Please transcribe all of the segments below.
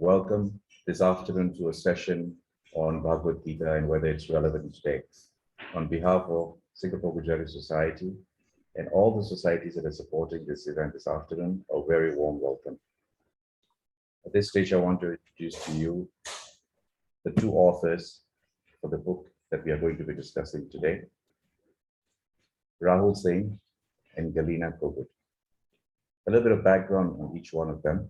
welcome this afternoon to a session on Bhagavad Gita and whether it's relevant today. On behalf of Singapore Gujarati Society and all the societies that are supporting this event this afternoon, a very warm welcome. At this stage, I want to introduce to you the two authors for the book that we are going to be discussing today, Rahul Singh and Galina Kogut. A little bit of background on each one of them.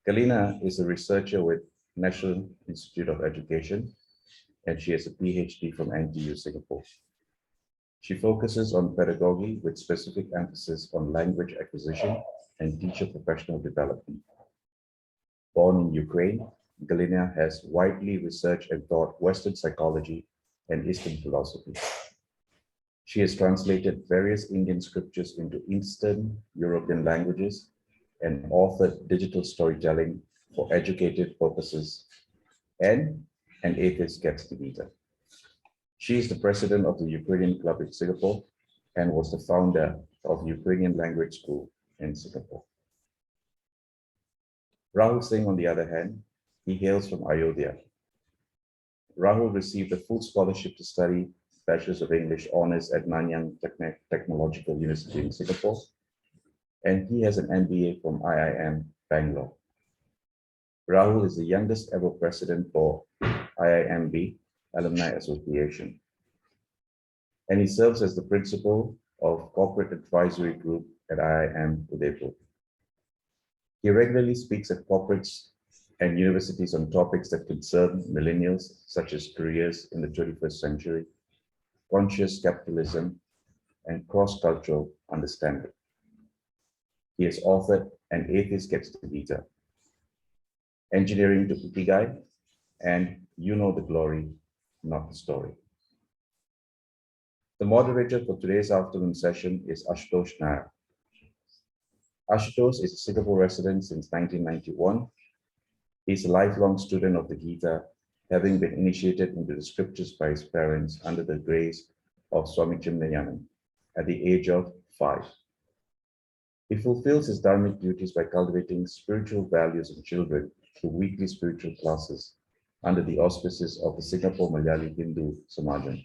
Galina is a researcher with National Institute of Education, and she has a PhD from NTU Singapore. She focuses on pedagogy with specific emphasis on language acquisition and teacher professional development. Born in Ukraine, Galina has widely researched and taught Western psychology and Eastern philosophy. She has translated various Indian scriptures into Eastern European languages and authored digital storytelling for educative purposes and An Atheist Gets the Gita. She is the president of the Ukrainian Club in Singapore and was the founder of the Ukrainian Language School in Singapore. Rahul Singh, on the other hand, he hails from Ayodhya. Rahul received a full scholarship to study Bachelor's of English Honours at Nanyang Technological University in Singapore, and he has an MBA from IIM Bangalore. Rahul is the youngest ever president for IIMB Alumni Association, and he serves as the principal of Corporate Advisory Group at IIM Udaipur. He regularly speaks at corporates and universities on topics that concern millennials, such as careers in the 21st century, conscious capitalism, and cross-cultural understanding. He has authored An Atheist Gets the Gita, Engineering to Ikigai, and You Know the Glory, Not the Story. The moderator for today's afternoon session is Ashutosh Nair. Ashutosh is a Singapore resident since 1991. He is a lifelong student of the Gita, having been initiated into the scriptures by his parents under the grace of Swami Chimnayanand at the age of 5. He fulfills his dharmic duties by cultivating spiritual values in children through weekly spiritual classes under the auspices of the Singapore Malayali Hindu Samajam.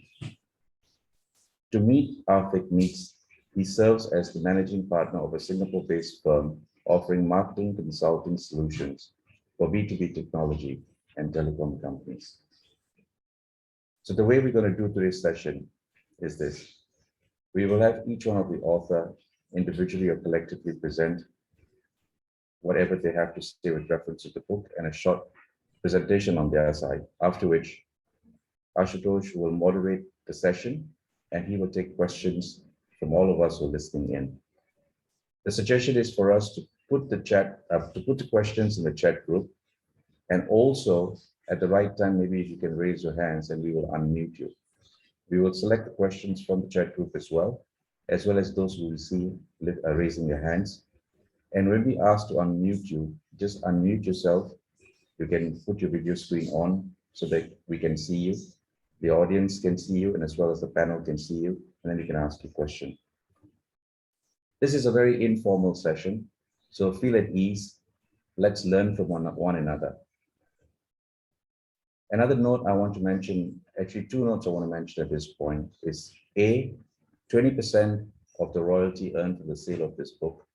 To meet Arctic needs, he serves as the managing partner of a Singapore-based firm offering marketing consulting solutions for B2B technology and telecom companies. So the way we're going to do today's session is this. We will have each one of the author individually or collectively present whatever they have to say with reference to the book and a short presentation on their side, after which Ashutosh will moderate the session and he will take questions from all of us who are listening in. The suggestion is for us to put the questions in the chat group, and also at the right time, maybe if you can raise your hands and we will unmute you. We will select the questions from the chat group as well as those who will see raising their hands. And when we ask to unmute you, just unmute yourself. You can put your video screen on so that we can see you. The audience can see you, and as well as the panel can see you, and then you can ask your question. This is a very informal session, so feel at ease. Let's learn from one another. Another note I want to mention, actually two notes I want to mention at this point is A, 20% of the royalty earned from the sale of this book,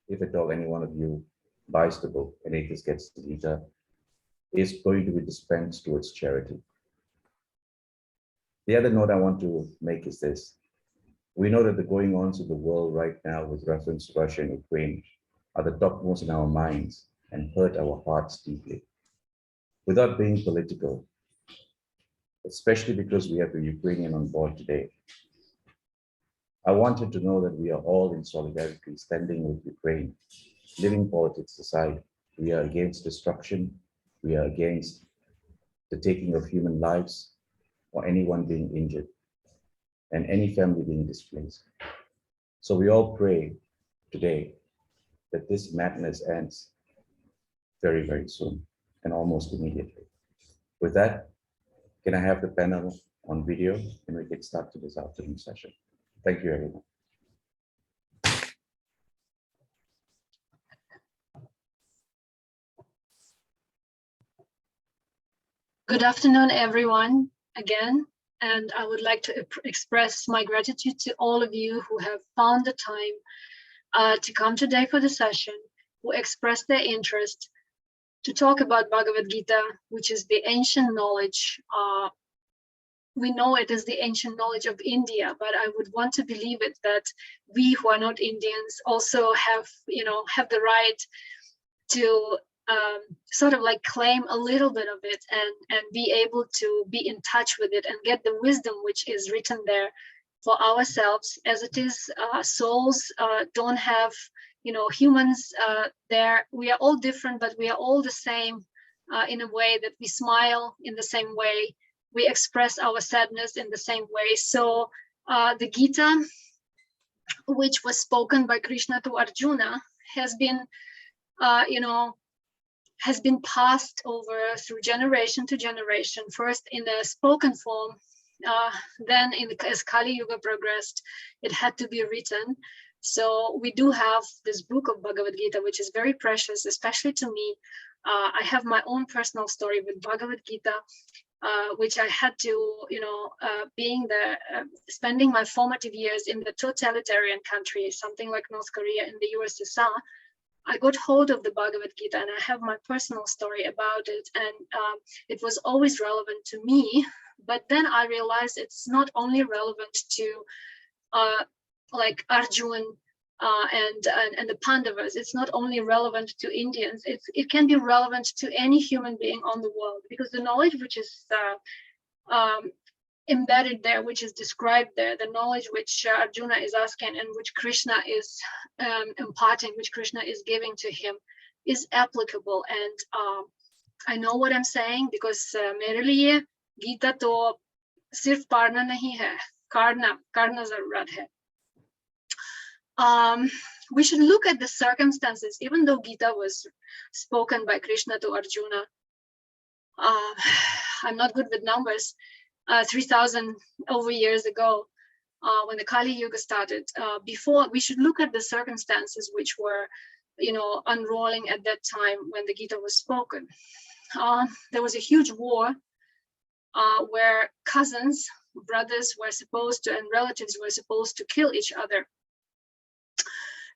if at all any one of you buys the book, An Atheist Gets the Gita, is going to be dispensed towards charity. The other note I want to make is this. We know that the going-ons of the world right now with reference to Russia and Ukraine are the topmost in our minds and hurt our hearts deeply. Without being political, especially because we have the Ukrainian on board today, I wanted to know that we are all in solidarity, standing with Ukraine, leaving politics aside. We are against destruction. We are against the taking of human lives or anyone being injured and any family being displaced. So we all pray today that this madness ends very, very soon and almost immediately. With that, can I have the panel on video and we can start to this afternoon session. Thank you, everyone. Good afternoon, everyone, again. And I would like to express my gratitude to all of you who have found the time to come today for the session, who expressed their interest to talk about Bhagavad Gita, which is the ancient knowledge. We know it is the ancient knowledge of India, but I would want to believe it that we who are not Indians also have the right to sort of like claim a little bit of it and be able to be in touch with it and get the wisdom which is written there for ourselves. As it is, souls don't have, humans there. We are all different, but we are all the same in a way that we smile in the same way. We express our sadness in the same way. So the Gita, which was spoken by Krishna to Arjuna, has been has been passed over through generation to generation, first in a spoken form, then as Kali Yuga progressed, it had to be written. So we do have this book of Bhagavad Gita, which is very precious, especially to me. I have my own personal story with Bhagavad Gita, which I had to, spending my formative years in the totalitarian country, something like North Korea in the USSR. I got hold of the Bhagavad Gita and I have my personal story about it, and it was always relevant to me. But then I realized it's not only relevant to like Arjun and the Pandavas. It's not only relevant to Indians. It can be relevant to any human being on the world, because the knowledge which is embedded there, which is described there, the knowledge which Arjuna is asking and which Krishna is imparting, which Krishna is giving to him, is applicable. And I know what I'm saying, because मेरे लिए गीता तो सिर्फ पढ़ना नहीं है, करना जरूरत है. We should look at the circumstances. Even though Gita was spoken by Krishna to Arjuna, I'm not good with numbers, 3,000 over years ago, when the Kali Yuga started. Before, we should look at the circumstances which were, unrolling at that time when the Gita was spoken. There was a huge war where cousins, brothers were supposed to, and relatives were supposed to kill each other.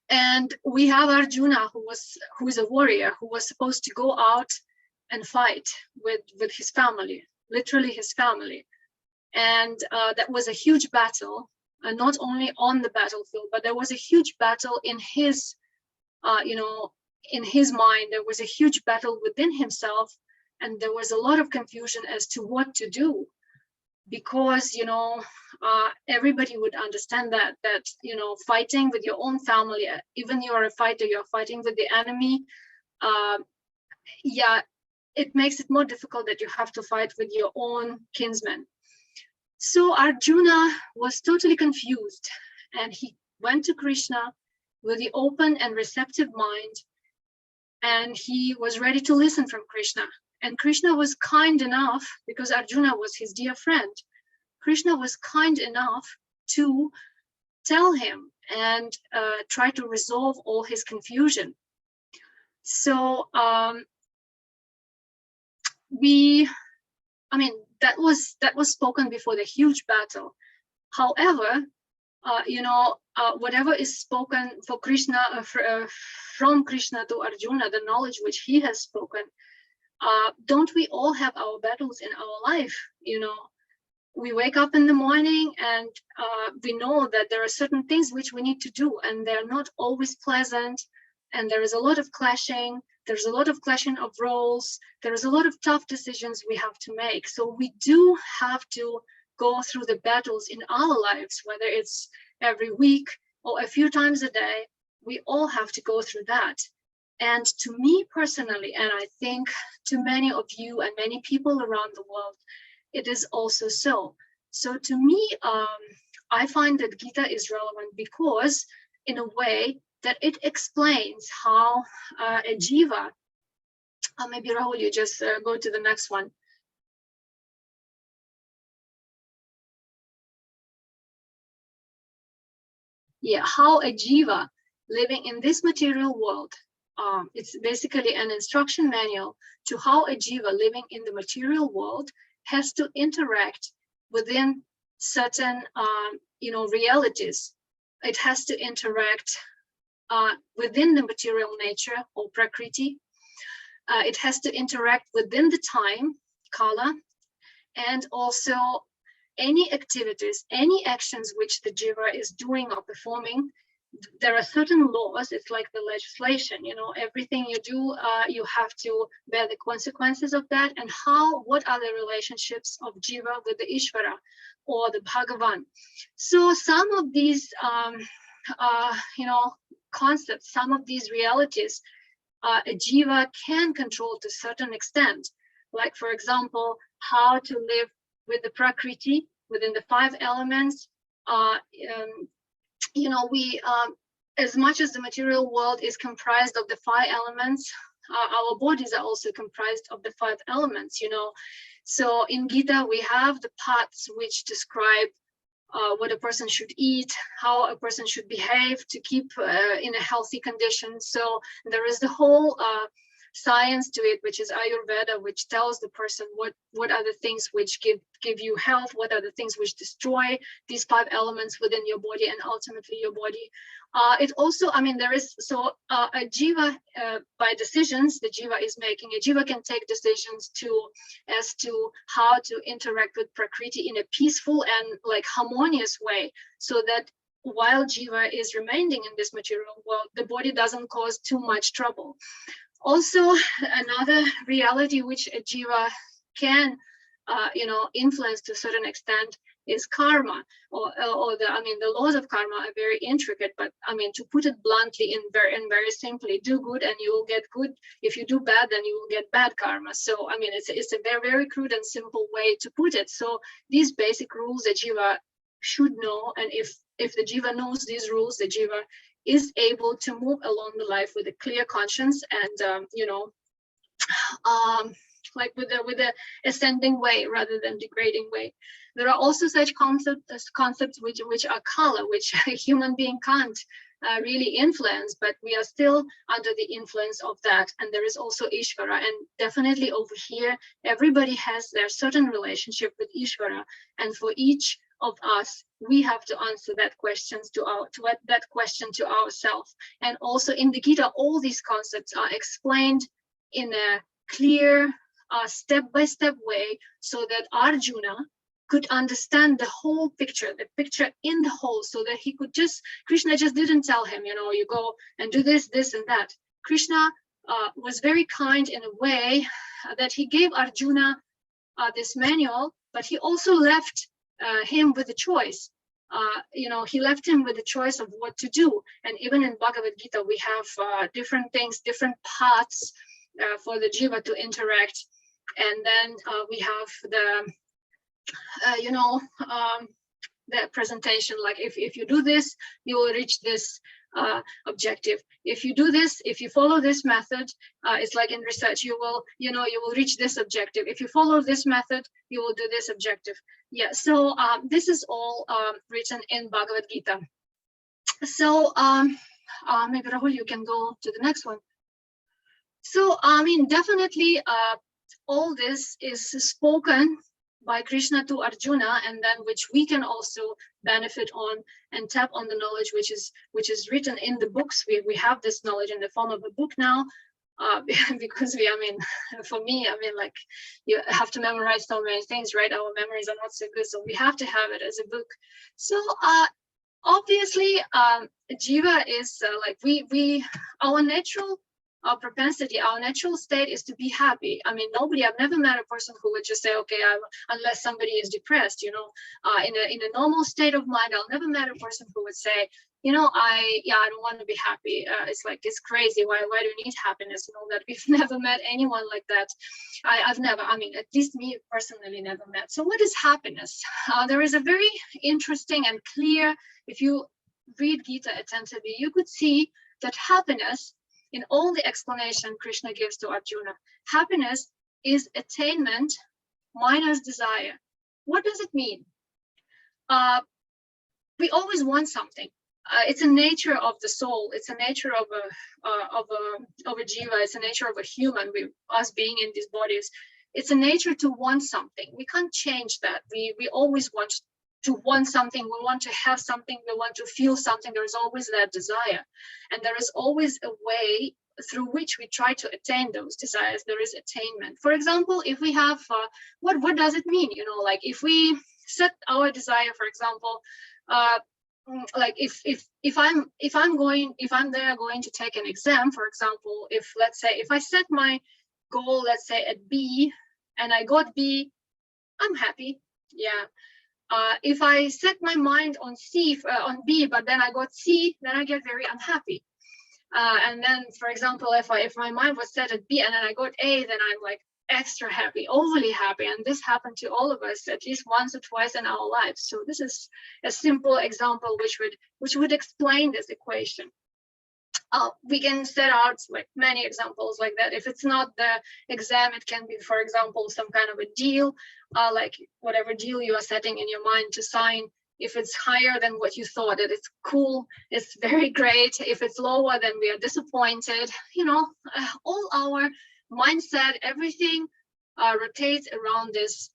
And we have Arjuna, who is a warrior, who was supposed to go out and fight with his family, literally his family. And that was a huge battle, and not only on the battlefield, but there was a huge battle in his, in his mind. There was a huge battle within himself, and there was a lot of confusion as to what to do, because everybody would understand that fighting with your own family, even you're a fighter, you're fighting with the enemy. It makes it more difficult that you have to fight with your own kinsmen. So Arjuna was totally confused, and he went to Krishna with the open and receptive mind, and he was ready to listen from Krishna. And Krishna was kind enough, because Arjuna was his dear friend, Krishna was kind enough to tell him and try to resolve all his confusion. So that was spoken before the huge battle. However, whatever is spoken for Krishna, from Krishna to Arjuna, the knowledge which he has spoken, don't we all have our battles in our life? We wake up in the morning and we know that there are certain things which we need to do, and they're not always pleasant, and there is a lot of clashing. There's a lot of clashing of roles. There is a lot of tough decisions we have to make. So we do have to go through the battles in our lives, whether it's every week or a few times a day. We all have to go through that. And to me personally, and I think to many of you and many people around the world, it is also so. So to me, I find that Gita is relevant because, in a way, that it explains how a jiva, maybe Rahul, you just go to the next one. Yeah, how a jiva living in this material world it's basically an instruction manual to how a jiva living in the material world has to interact within certain, realities. It has to interact within the material nature or prakriti. It has to interact within the time, kala, and also any activities, any actions which the jiva is doing or performing. There are certain laws. It's like the legislation, everything you do, you have to bear the consequences of that. And what are the relationships of jiva with the Ishvara or the Bhagavan? So some of these, concepts, some of these realities, a jiva can control to a certain extent. Like, for example, how to live with the prakriti within the 5 elements. We, as much as the material world is comprised of the 5 elements, our bodies are also comprised of the 5 elements, So in Gita, we have the parts which describe what a person should eat, how a person should behave to keep in a healthy condition. So there is the whole science to it, which is Ayurveda, which tells the person what are the things which give you health, what are the things which destroy these 5 elements within your body and ultimately your body. It also, there is, a jiva, by decisions the jiva is making, a jiva can take decisions as to how to interact with prakriti in a peaceful and harmonious way, so that while jiva is remaining in this material world, the body doesn't cause too much trouble. Also, another reality which a jiva can, influence to a certain extent is karma, or the laws of karma are very intricate. But to put it bluntly, and very simply, do good and you will get good. If you do bad, then you will get bad karma. So it's a very, very crude and simple way to put it. So these basic rules the jiva should know, and if the jiva knows these rules, the jiva is able to move along the life with a clear conscience and with the ascending way rather than degrading way. There are also such concepts which are kala, which a human being can't really influence, but we are still under the influence of that. And there is also Ishvara, and definitely over here everybody has their certain relationship with Ishvara, and for each of us we have to answer that question to ourselves. And also in the Gita, all these concepts are explained in a clear step-by-step way, so that Arjuna could understand the whole picture, the picture in the whole, so that he could Krishna just didn't tell him, you go and do this, this and that. Krishna was very kind in a way that he gave Arjuna this manual, but he also left him with a choice. He left him with a choice of what to do. And even in Bhagavad Gita, we have different things, different paths for the jiva to interact. And then we have the presentation, like if you do this, you will reach this objective. If you do this, if you follow this method, it's like in research, you will reach this objective. If you follow this method, you will do this objective. Yeah, so this is all written in Bhagavad Gita. So maybe Rahul, you can go to the next one. So definitely all this is spoken by Krishna to Arjuna, and then which we can also benefit on and tap on the knowledge which is written in the books. We have this knowledge in the form of a book now, because for me, like, you have to memorize so many things, right? Our memories are not so good, so we have to have it as a book. So obviously, jiva is our natural propensity, our natural state is to be happy. I've never met a person who would just say, okay, unless somebody is depressed, in a normal state of mind, I'll never met a person who would say, I don't want to be happy. It's crazy. Why do you need happiness and all that? We've never met anyone like that. I've never, at least me personally, never met. So what is happiness? There is a very interesting and clear, if you read Gita attentively, you could see that happiness, in all the explanation Krishna gives to Arjuna, happiness is attainment minus desire. What does it mean? We always want something. it's a nature of the soul. It's a nature of a jiva. It's a nature of a human. Us being in these bodies, it's a nature to want something. We can't change that. We always want to want something. We want to have something. We want to feel something. There is always that desire, and there is always a way through which we try to attain those desires. There is attainment. For example, if we have what does it mean? Like if we set our desire, for example, like if I'm there going to take an exam, for example, if let's say if I set my goal, let's say at B, and I got B, I'm happy. Yeah. If I set my mind on on B, but then I got C, then I get very unhappy. And then, for example, if my mind was set at B and then I got A, then I'm like extra happy, overly happy. And this happened to all of us at least once or twice in our lives. So this is a simple example which would explain this equation. We can set out like many examples like that. If it's not the exam, it can be, for example, some kind of a deal, like whatever deal you are setting in your mind to sign. If it's higher than what you thought, that it's cool, it's very great. If it's lower, then we are disappointed. All our mindset, everything rotates around this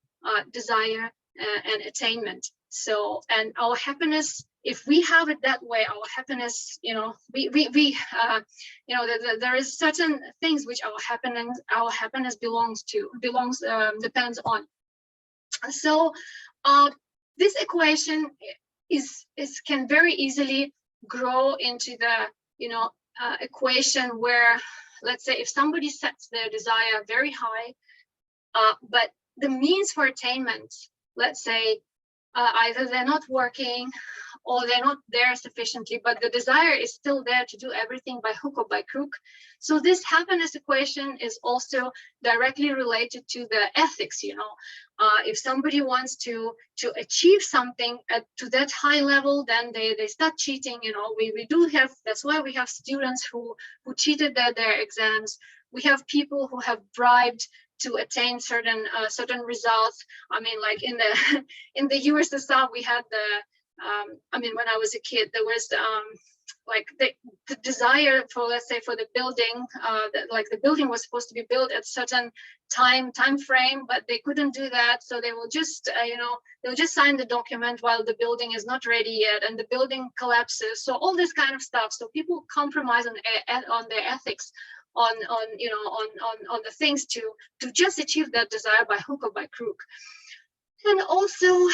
desire and attainment. So, and our happiness, if we have it that way, our happiness, there is certain things which our happiness depends on. So, this equation can very easily grow into the equation where, let's say, if somebody sets their desire very high, but the means for attainment, let's say, either they're not working or they're not there sufficiently, but the desire is still there to do everything by hook or by crook. So this happiness equation is also directly related to the ethics. If somebody wants to achieve something to that high level, then they start cheating. We do have, that's why we have students who cheated their exams. We have people who have bribed to attain certain results. I mean, like in the USSR, we had when I was a kid, there was like the desire for, let's say, for the building, the building was supposed to be built at certain time frame, but they couldn't do that, so they will just they'll just sign the document while the building is not ready yet, and the building collapses. So all this kind of stuff. So people compromise on their ethics, on the things to just achieve that desire by hook or by crook. And also,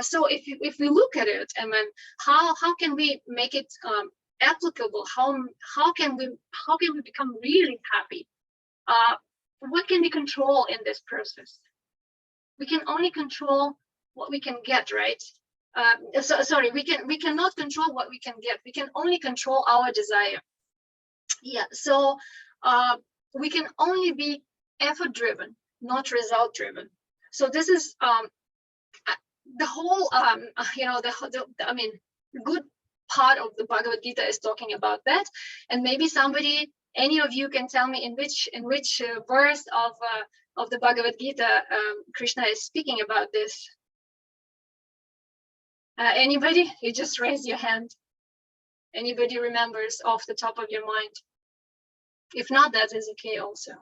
so if we look at it, and then how can we make it applicable? How can we become really happy? What can we control in this process? We can only control what we can get, right? We cannot control what we can get. We can only control our desire. Yeah. So we can only be effort driven, not result driven. So this is the whole good part of the Bhagavad Gita is talking about that. And maybe any of you can tell me in which verse of the Bhagavad Gita Krishna is speaking about this. Anybody? You just raise your hand. Anybody remembers off the top of your mind? If not, that is okay also.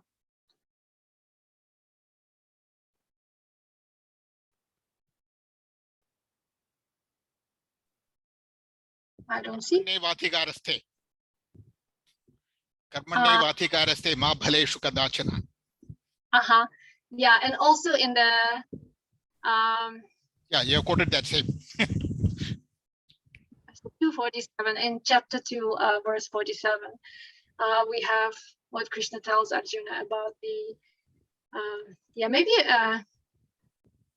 I don't see. Yeah, and also in the yeah, you quoted that same. 247 in chapter 2, verse 47. We have what Krishna tells Arjuna about the maybe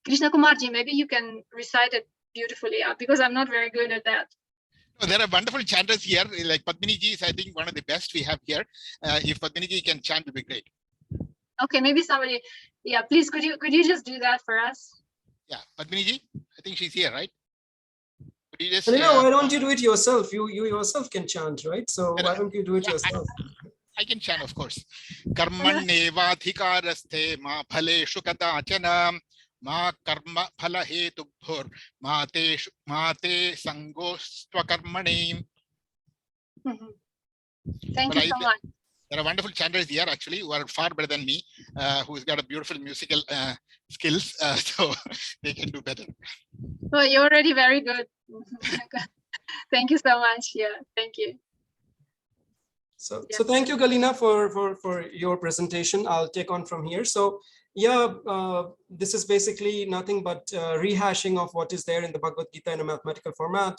Krishna Kumarji, maybe you can recite it beautifully, because I'm not very good at that. No, there are wonderful chanters here, like Padmini ji is, I think, one of the best we have here. If Padmini ji can chant, it would be great. Okay, maybe somebody, yeah, please, could you just do that for us? Yeah, Padmini ji, I think she's here, right? Could you just, why don't you do it yourself? You yourself can chant, right? So why don't you do it yourself? I can chant, of course. Karmannevadhikaraste ma phaleshu kadachana ma karma phala hetubhur ma te sangostva karmani Mhm. Thank But you so much. there are wonderful chanters here, actually, who are far better than me, who's got a beautiful musical skills, so they can do better. Well, you're already very good. Thank you so much. Yeah, thank you. So, Yeah. so thank you, Galina, for your presentation. I'll take on from here. So, yeah, this is basically nothing but rehashing of what is there in the Bhagavad Gita in a mathematical format.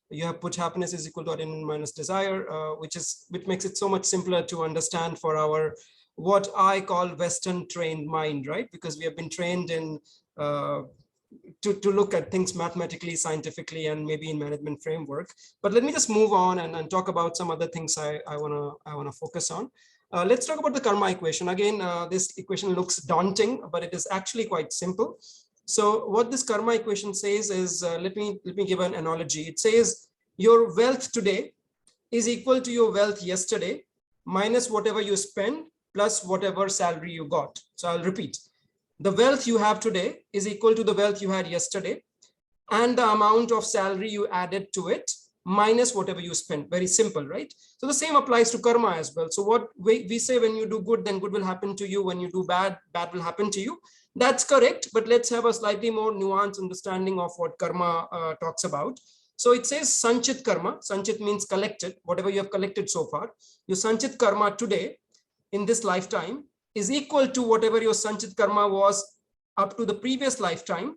You have put happiness is equal to attainment minus desire, which makes it so much simpler to understand for our what I call Western trained mind, right? Because we have been trained in to look at things mathematically, scientifically, and maybe in management framework. But let me just move on and talk about some other things I wanna focus on. Let's talk about the karma equation. Again, this equation looks daunting, but it is actually quite simple. So what this karma equation says is, let me give an analogy. It says your wealth today is equal to your wealth yesterday minus whatever you spend plus whatever salary you got. So I'll repeat. The wealth you have today is equal to the wealth you had yesterday and the amount of salary you added to it minus whatever you spent. Very simple, right? So the same applies to karma as well. So what we say, when you do good, then good will happen to you. When you do bad, bad will happen to you. That's correct, but let's have a slightly more nuanced understanding of what karma talks about. So it says sanchit karma. Sanchit means collected, whatever you have collected so far. Your sanchit karma today in this lifetime is equal to whatever your sanchit karma was up to the previous lifetime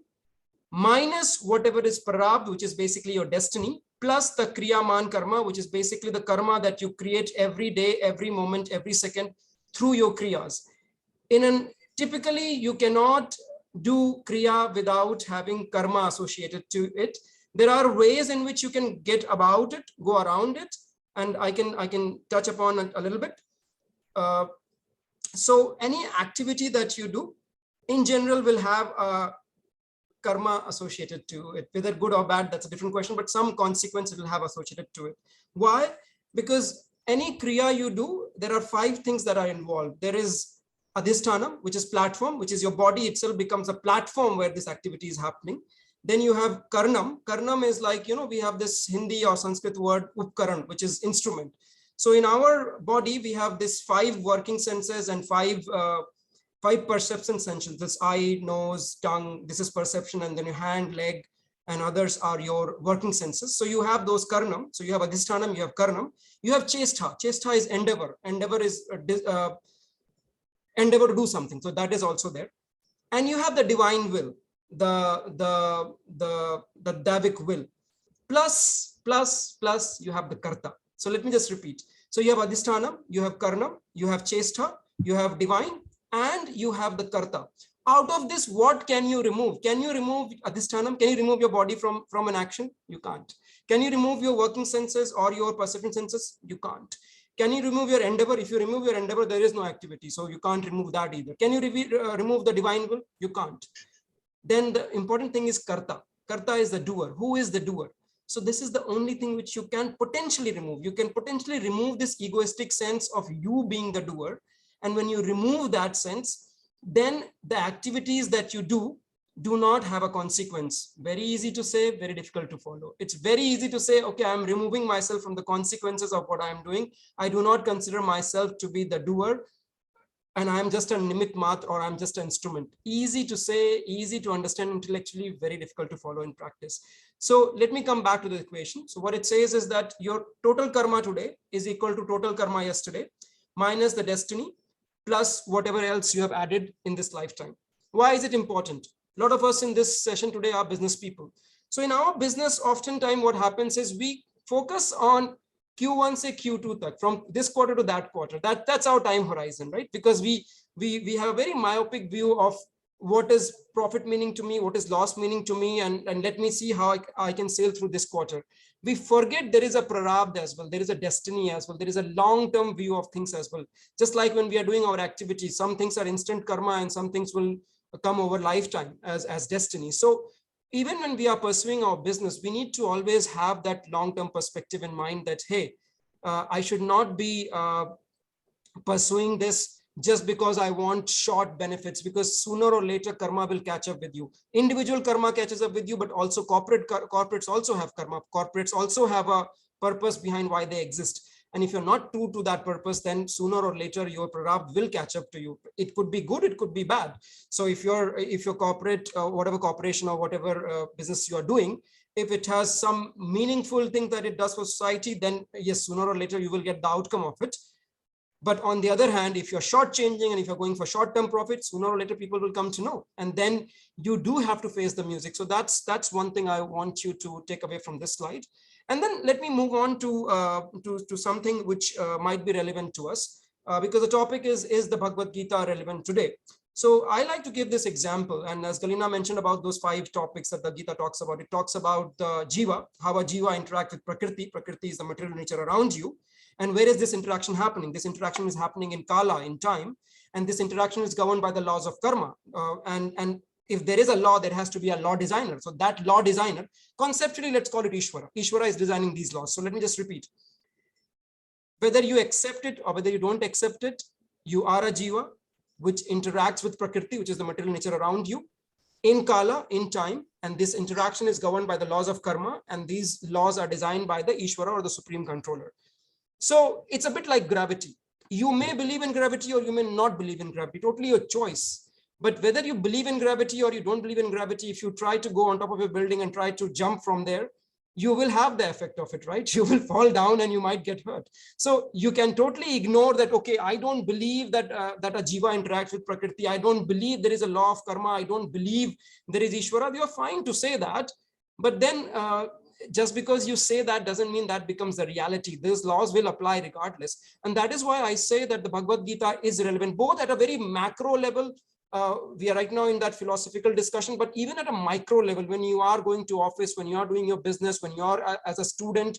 minus whatever is prarabdha, which is basically your destiny, plus the kriyaman karma, which is basically the karma that you create every day, every moment, every second through your kriyas. Typically, you cannot do kriya without having karma associated to it. There are ways in which you can get about it, go around it, and I can touch upon it a little bit. So any activity that you do in general will have a karma associated to it, whether good or bad, that's a different question, but some consequence it will have associated to it. Why? Because any kriya you do, there are 5 things that are involved. There is adhisthanam, which is platform, which is your body itself becomes a platform where this activity is happening. Then you have karnam. Karnam is like, we have this Hindi or Sanskrit word upkaran, which is instrument. So in our body, we have this 5 working senses and 5 perception senses. This eye, nose, tongue, this is perception, and then your hand, leg, and others are your working senses. So you have those karnam. So you have adhisthanam, you have karnam, you have chestha. Chestha is endeavor. Endeavor is endeavor to do something. So that is also there. And you have the divine will, the Davic will. Plus you have the karta. So let me just repeat. So you have adhisthanam, you have karnam, you have chestha, you have divine, and you have the karta. Out of this, what can you remove? Can you remove adhisthanam? Can you remove your body from an action? You can't. Can you remove your working senses or your perception senses? You can't. Can you remove your endeavor? If you remove your endeavor, there is no activity. So you can't remove that either. Can you remove the divine will? You can't. Then the important thing is karta. Karta is the doer. Who is the doer? So this is the only thing which you can potentially remove. You can potentially remove this egoistic sense of you being the doer. And when you remove that sense, then the activities that you do not have a consequence. Very easy to say, very difficult to follow. It's very easy to say, okay, I'm removing myself from the consequences of what I'm doing. I do not consider myself to be the doer, and I'm just a nimit mat, or I'm just an instrument. Easy to say, easy to understand intellectually, very difficult to follow in practice. So let me come back to the equation. So what it says is that your total karma today is equal to total karma yesterday minus the destiny plus whatever else you have added in this lifetime. Why is it important? A lot of us in this session today are business people. So in our business, oftentimes what happens is we focus on Q1 से Q2 तक, from this quarter to that quarter. That's our time horizon, right? Because we have a very myopic view of what is profit meaning to me, what is loss meaning to me, and let me see how I can sail through this quarter. We forget there is a prarabdha as well, there is a destiny as well, there is a long-term view of things as well. Just like when we are doing our activities, some things are instant karma and some things will come over lifetime as destiny. So even when we are pursuing our business, we need to always have that long-term perspective in mind that, hey, I should not be pursuing this just because I want short benefits, because sooner or later karma will catch up with you. Individual karma catches up with you, but also corporates also have karma. Corporates also have a purpose behind why they exist. And if you're not true to that purpose, then sooner or later your prarabdha will catch up to you. It could be good, it could be bad. So if your corporate, whatever corporation or whatever business you are doing, if it has some meaningful thing that it does for society, then yes, sooner or later you will get the outcome of it. But on the other hand, if you're shortchanging and if you're going for short-term profits, sooner or later people will come to know, and then you do have to face the music. So that's one thing I want you to take away from this slide. And then let me move on to something which might be relevant to us, because the topic is the Bhagavad Gita relevant today? So I like to give this example, and as Galina mentioned about those 5 topics that the Gita talks about, it talks about the jiva, how a jiva interacts with prakriti. Prakriti is the material nature around you. And where is this interaction happening? This interaction is happening in kala, in time, and this interaction is governed by the laws of karma. And if there is a law, there has to be a law designer. So that law designer, conceptually, let's call it Ishvara. Ishvara is designing these laws. So let me just repeat. Whether you accept it or whether you don't accept it, you are a jiva which interacts with prakriti, which is the material nature around you, in kala, in time, and this interaction is governed by the laws of karma, and these laws are designed by the Ishvara or the supreme controller. So it's a bit like gravity. You may believe in gravity or you may not believe in gravity, totally your choice. But whether you believe in gravity or you don't believe in gravity, if you try to go on top of a building and try to jump from there, you will have the effect of it, right? You will fall down and you might get hurt. So you can totally ignore that, okay, I don't believe that that a jiva interacts with prakriti. I don't believe there is a law of karma. I don't believe there is Ishvara. You're fine to say that. But then just because you say that doesn't mean that becomes the reality. Those laws will apply regardless. And that is why I say that the Bhagavad Gita is relevant, both at a very macro level. We are right now in that philosophical discussion, but even at a micro level, when you are going to office, when you are doing your business, when you are as a student,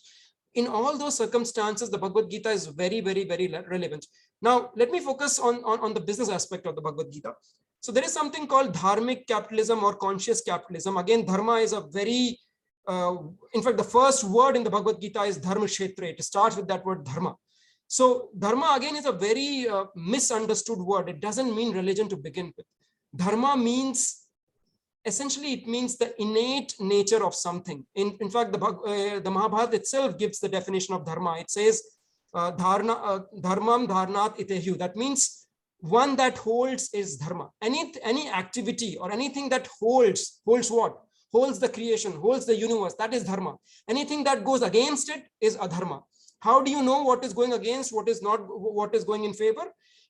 in all those circumstances, the Bhagavad Gita is very, very, very relevant. Now, let me focus on the business aspect of the Bhagavad Gita. So there is something called dharmic capitalism or conscious capitalism. Again, dharma is a very, in fact, the first word in the Bhagavad Gita is dharma kshetra. It starts with that word dharma. So dharma again is a very misunderstood word. It doesn't mean religion to begin with. Dharma means, essentially it means the innate nature of something. In fact, the Mahabharata itself gives the definition of dharma. It says dharmam dharnat itehu. That means one that holds is dharma. Any activity or anything that holds what? Holds the creation, holds the universe, that is dharma. Anything that goes against it is adharma. How do you know what is going against, what is not, what is going in favor?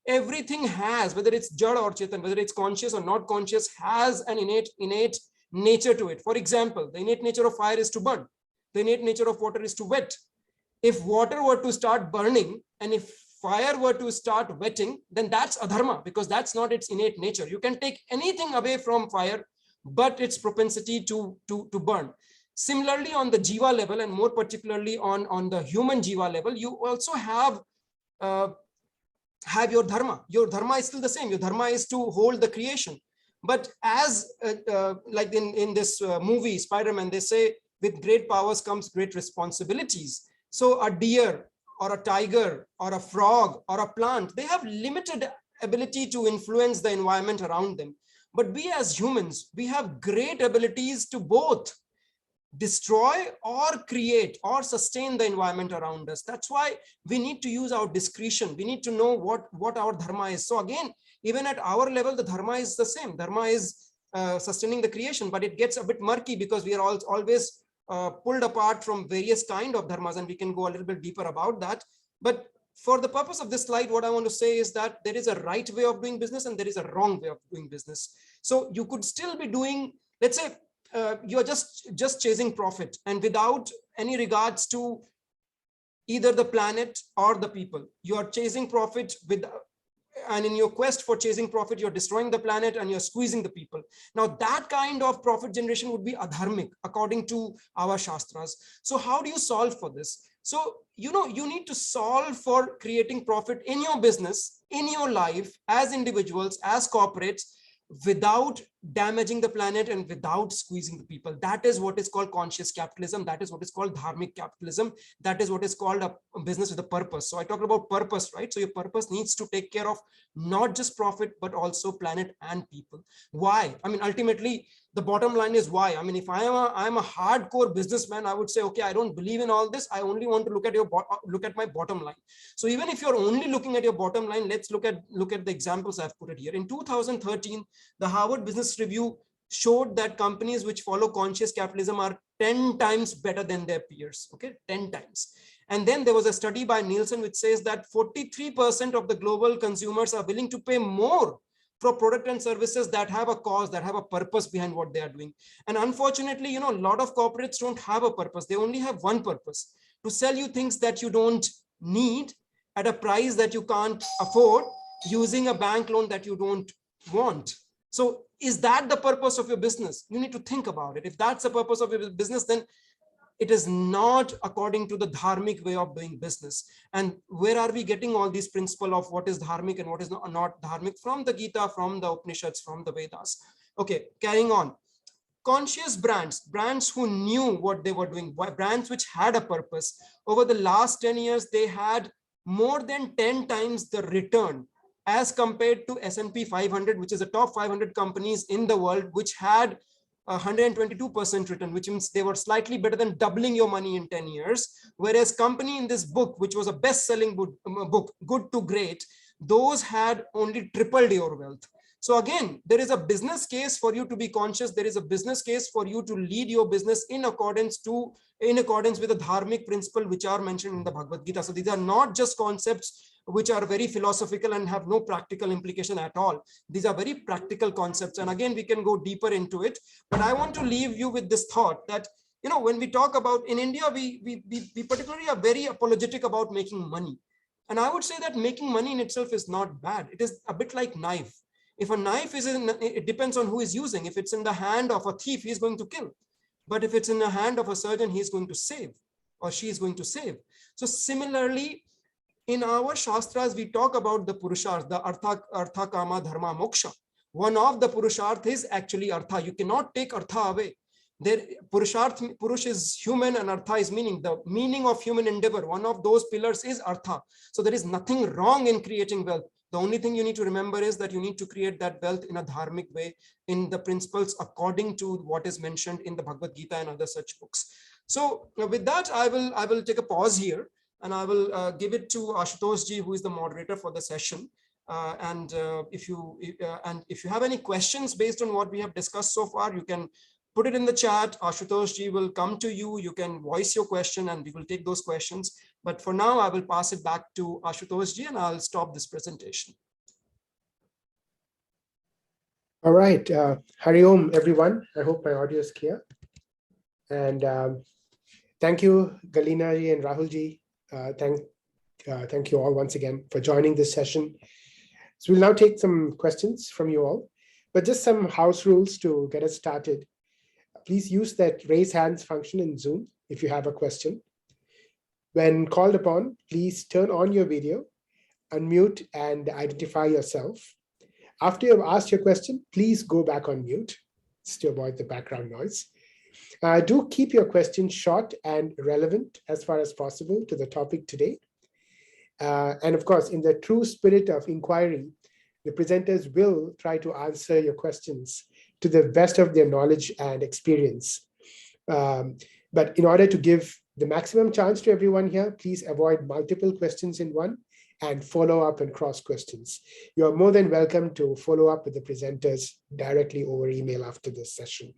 Everything has, whether it's jada or chetan, whether it's conscious or not conscious, has an innate nature to it. For example, the innate nature of fire is to burn. The innate nature of water is to wet. If water were to start burning and if fire were to start wetting, then that's adharma, because that's not its innate nature. You can take anything away from fire, but its propensity to burn. Similarly, on the jiva level, and more particularly on the human jiva level, you also have your dharma. Your dharma is still the same. Your dharma is to hold the creation. But as like in this movie, Spider-Man, they say, with great powers comes great responsibilities. So a deer or a tiger or a frog or a plant, they have limited ability to influence the environment around them. But we as humans, we have great abilities to both destroy or create or sustain the environment around us. That's why we need to use our discretion. We need to know what our dharma is. So again, even at our level, the dharma is the same. Dharma is sustaining the creation, but it gets a bit murky because we are always pulled apart from various kind of dharmas, and we can go a little bit deeper about that. But for the purpose of this slide, what I want to say is that there is a right way of doing business and there is a wrong way of doing business. So you could still be doing, let's say, you're just chasing profit and without any regards to either the planet or the people. You are chasing profit and in your quest for chasing profit, you're destroying the planet and you're squeezing the people. Now that kind of profit generation would be adharmic according to our shastras. So how do you solve for this? So, you need to solve for creating profit in your business, in your life, as individuals, as corporates, without damaging the planet and without squeezing the people. That is what is called conscious capitalism. That is what is called dharmic capitalism. That is what is called a business with a purpose. So I talked about purpose, right? So your purpose needs to take care of not just profit, but also planet and people. Why? I mean, ultimately, the bottom line is why. I mean, if I'm a hardcore businessman, I would say, okay, I don't believe in all this. I only want to look at my bottom line. So even if you're only looking at your bottom line, let's look at the examples I've put it here. In 2013, the Harvard Business Review showed that companies which follow conscious capitalism are 10 times better than their peers. Okay, 10 times. And then there was a study by Nielsen which says that 43% of the global consumers are willing to pay more for product and services that have a cause, that have a purpose behind what they are doing. And unfortunately, a lot of corporates don't have a purpose. They only have one purpose: to sell you things that you don't need at a price that you can't afford, using a bank loan that you don't want. So is that the purpose of your business? You need to think about it. If that's the purpose of your business, then it is not according to the dharmic way of doing business. And where are we getting all these principles of what is dharmic and what is not dharmic? From the Gita, from the Upanishads, from the Vedas. Okay, carrying on. Conscious brands who knew what they were doing, brands which had a purpose. Over the last 10 years, they had more than 10 times the return as compared to S&P 500, which is the top 500 companies in the world, which had 122% return, which means they were slightly better than doubling your money in 10 years. Whereas company in this book, which was a best-selling book, Good to Great, those had only tripled your wealth. So again, there is a business case for you to be conscious. There is a business case for you to lead your business in accordance with the dharmic principle which are mentioned in the Bhagavad Gita. So these are not just concepts which are very philosophical and have no practical implication at all. These are very practical concepts. And again, we can go deeper into it. But I want to leave you with this thought that, when we talk about in India, we particularly are very apologetic about making money. And I would say that making money in itself is not bad. It is a bit like knife. If a knife it depends on who is using. If it's in the hand of a thief, he's going to kill. But if it's in the hand of a surgeon, he's going to save, or she is going to save. So similarly, in our Shastras, we talk about the Purusharth, the Artha, Kama, Dharma, Moksha. One of the Purusharth is actually Artha. You cannot take Artha away. Purush is human and Artha is meaning. The meaning of human endeavor, one of those pillars is Artha. So there is nothing wrong in creating wealth. The only thing you need to remember is that you need to create that wealth in a dharmic way, in the principles according to what is mentioned in the Bhagavad Gita and other such books. So with that, I will take a pause here. And I will give it to Ashutosh ji, who is the moderator for the session. If you have any questions based on what we have discussed so far, you can put it in the chat. Ashutosh ji will come to you. You can voice your question and we will take those questions. But for now, I will pass it back to Ashutosh ji and I'll stop this presentation. All right. Hari Om, everyone. I hope my audio is clear. And thank you, Galina ji and Rahul ji. Thank you all once again for joining this session. So we'll now take some questions from you all, but just some house rules to get us started. Please use that raise hands function in Zoom if you have a question. When called upon, please turn on your video, unmute and identify yourself. After you've asked your question, please go back on mute just to avoid the background noise. Do keep your questions short and relevant as far as possible to the topic today. And of course, in the true spirit of inquiry, the presenters will try to answer your questions to the best of their knowledge and experience. But in order to give the maximum chance to everyone here, please avoid multiple questions in one and follow up and cross questions. You're more than welcome to follow up with the presenters directly over email after this session.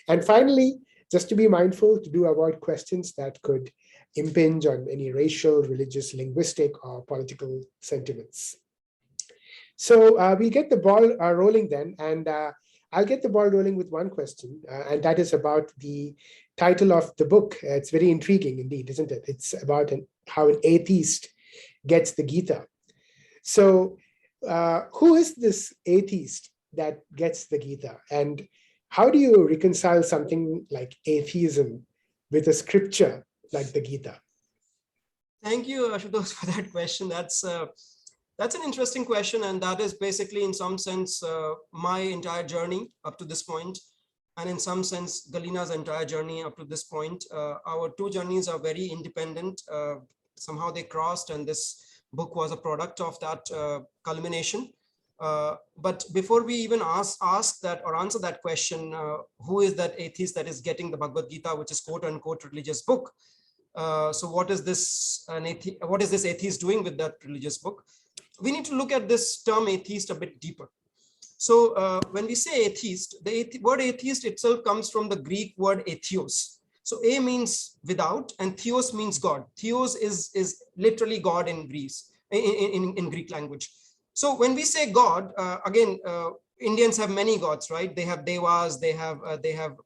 And finally, just to be mindful to do avoid questions that could impinge on any racial, religious, linguistic, or political sentiments. So we get the ball rolling then, and I'll get the ball rolling with one question, and that is about the title of the book. It's very intriguing indeed, isn't it? It's about how an atheist gets the Gita. So who is this atheist that gets the Gita? And how do you reconcile something like atheism with a scripture like the Gita? Thank you, Ashutosh, for that question. That's That's an interesting question, and that is basically, in some sense, my entire journey up to this point, and in some sense, Galina's entire journey up to this point. Our two journeys are very independent. Somehow they crossed, and this book was a product of that culmination. But before we even ask that or answer that question, who is that atheist that is getting the Bhagavad Gita, which is quote unquote religious book? So what is this atheist doing with that religious book? We need to look at this term atheist a bit deeper. So when we say atheist, the word atheist itself comes from the Greek word atheos. So a means without, and theos means God. Theos is literally God in Greece, in Greek language. So when we say God, again, Indians have many gods, right? They have devas, they have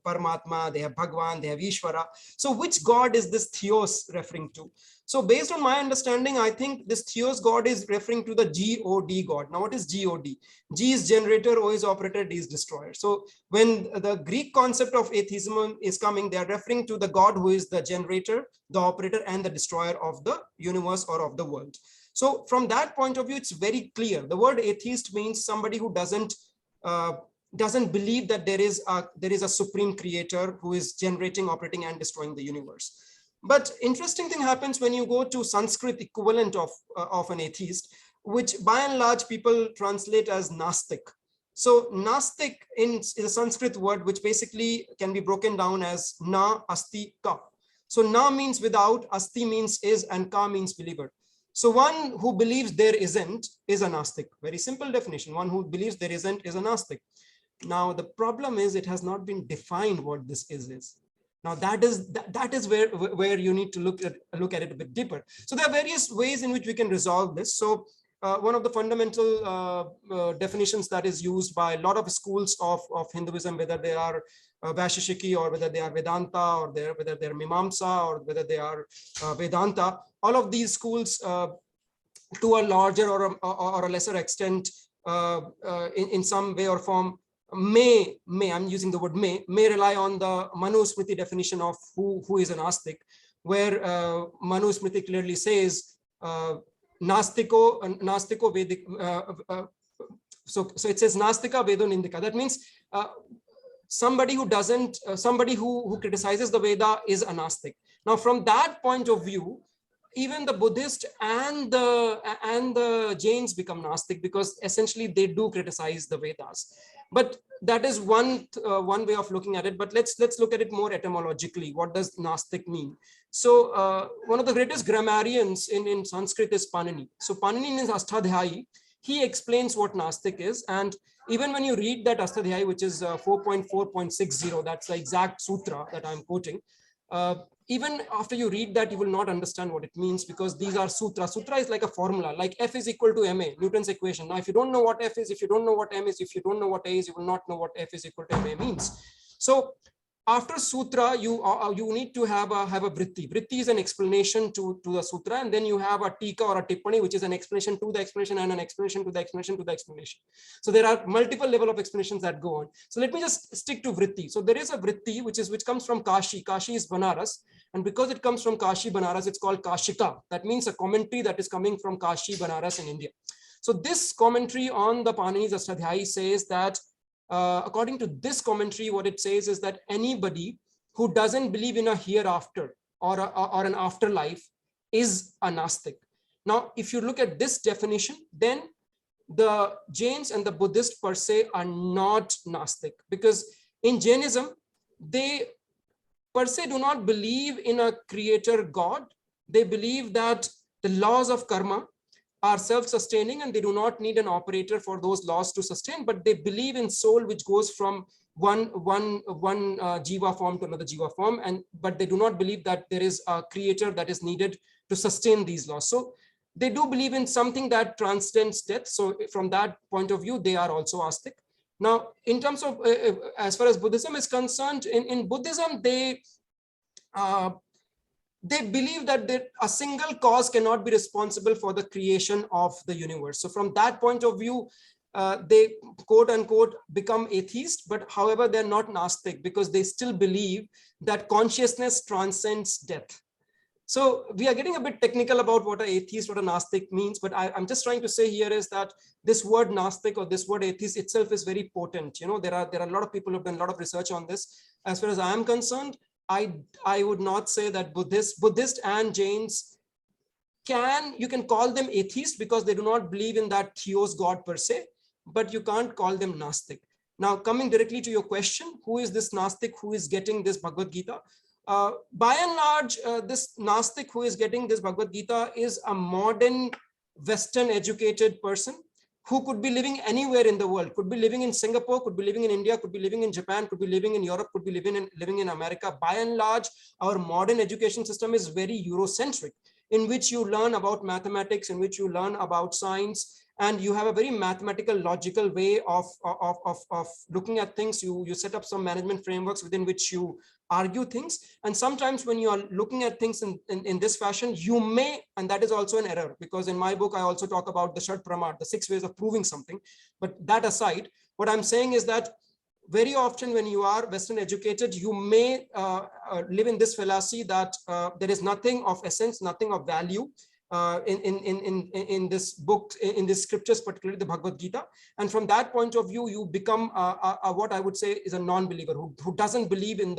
Paramatma, they have Bhagwan, they have Ishvara. So which God is this theos referring to? So based on my understanding, I think this theos God is referring to the God God. Now what is God? G is generator, O is operator, D is destroyer. So when the Greek concept of atheism is coming, they are referring to the God who is the generator, the operator, and the destroyer of the universe or of the world. So from that point of view, it's very clear. The word atheist means somebody who doesn't believe that there is a supreme creator who is generating, operating, and destroying the universe. But interesting thing happens when you go to Sanskrit equivalent of an atheist, which by and large people translate as Nastik. So Nastik is a Sanskrit word which basically can be broken down as Na, Asti, Ka. So Na means without, Asti means is, and Ka means believer. So one who believes there isn't is a Nastik. Very simple definition. One who believes there isn't is a Nastik. Now the problem is it has not been defined what this is. Now that is where you need to look at it a bit deeper. So there are various ways in which we can resolve this. So one of the fundamental definitions that is used by a lot of schools of Hinduism, whether they are Vaisheshiki or whether they are Vedanta or whether they're Mimamsa or whether they are Vedanta, all of these schools to a larger or a lesser extent in some way or form may, I'm using the word may rely on the Manusmriti definition of who is an Astik, where Manusmriti clearly says Nastiko Vedic. So it says Nastika Vedo Nindika. That means somebody who doesn't, somebody who criticizes the Veda is a Nastik. Now, from that point of view, even the Buddhist and the Jains become Nastik because essentially they do criticize the Vedas. But that is one way of looking at it. But let's look at it more etymologically. What does Nastik mean? So one of the greatest grammarians in Sanskrit is Panini. So Panini in his Ashtadhyayi, he explains what Nastik is. And even when you read that Ashtadhyayi, which is 4.4.60, that's the exact sutra that I'm quoting. Even after you read that, you will not understand what it means because these are sutras. Sutra is like a formula, like F is equal to ma, Newton's equation. Now, if you don't know what F is, if you don't know what M is, if you don't know what A is, you will not know what F is equal to ma means. So after sutra, you need to have a vritti. Vritti is an explanation to the sutra, and then you have a tika or a tippani, which is an explanation to the explanation and an explanation to the explanation to the explanation. So there are multiple level of explanations that go on. So let me just stick to vritti. So there is a vritti which comes from Kashi. Kashi is Banaras, and because it comes from Kashi, Banaras, it's called Kashika. That means a commentary that is coming from Kashi, Banaras in India. So this commentary on the Panini's Ashtadhyayi says that according to this commentary, what it says is that anybody who doesn't believe in a hereafter or an afterlife is a Nastik. Now, if you look at this definition, then the Jains and the Buddhists per se are not Nastik, because in Jainism, they per se do not believe in a creator God. They believe that the laws of karma are self-sustaining and they do not need an operator for those laws to sustain, but they believe in soul which goes from one jiva form to another jiva form, but they do not believe that there is a creator that is needed to sustain these laws. So they do believe in something that transcends death. So from that point of view, they are also Astik. Now, in terms of, as far as Buddhism is concerned, in Buddhism, they believe that a single cause cannot be responsible for the creation of the universe. So from that point of view, they quote unquote become atheist, but however, they're not Nastik because they still believe that consciousness transcends death. So we are getting a bit technical about what an atheist, what a Gnostic means, but I'm just trying to say here is that this word Gnostic or this word atheist itself is very potent. You know, there are a lot of people who have done a lot of research on this. As far as I am concerned, I would not say that Buddhist and Jains you can call them atheist because they do not believe in that theos God per se, but you can't call them Gnostic. Now, coming directly to your question, who is this Gnostic who is getting this Bhagavad Gita? By and large, this Gnostic who is getting this Bhagavad Gita is a modern Western educated person who could be living anywhere in the world, could be living in Singapore, could be living in India, could be living in Japan, could be living in Europe, could be living in America. By and large, our modern education system is very Eurocentric, in which you learn about mathematics, in which you learn about science, and you have a very mathematical, logical way of looking at things. You set up some management frameworks within which you argue things. And sometimes when you are looking at things in this fashion, you may, and that is also an error, because in my book, I also talk about the Shad Pramad, the 6 ways of proving something. But that aside, what I'm saying is that very often when you are Western educated, you may live in this fallacy that there is nothing of essence, nothing of value in this book, in the scriptures, particularly the Bhagavad Gita. And from that point of view, you become what I would say is a non-believer who doesn't believe in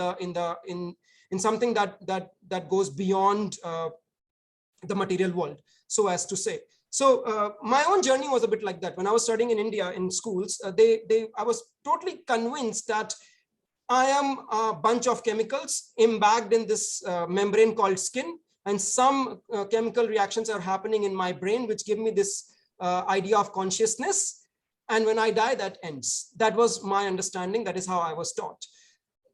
something that goes beyond the material world, so as to say. So my own journey was a bit like that. When I was studying in India in schools, I was totally convinced that I am a bunch of chemicals embagged in this membrane called skin, and some chemical reactions are happening in my brain, which give me this idea of consciousness. And when I die, that ends. That was my understanding. That is how I was taught.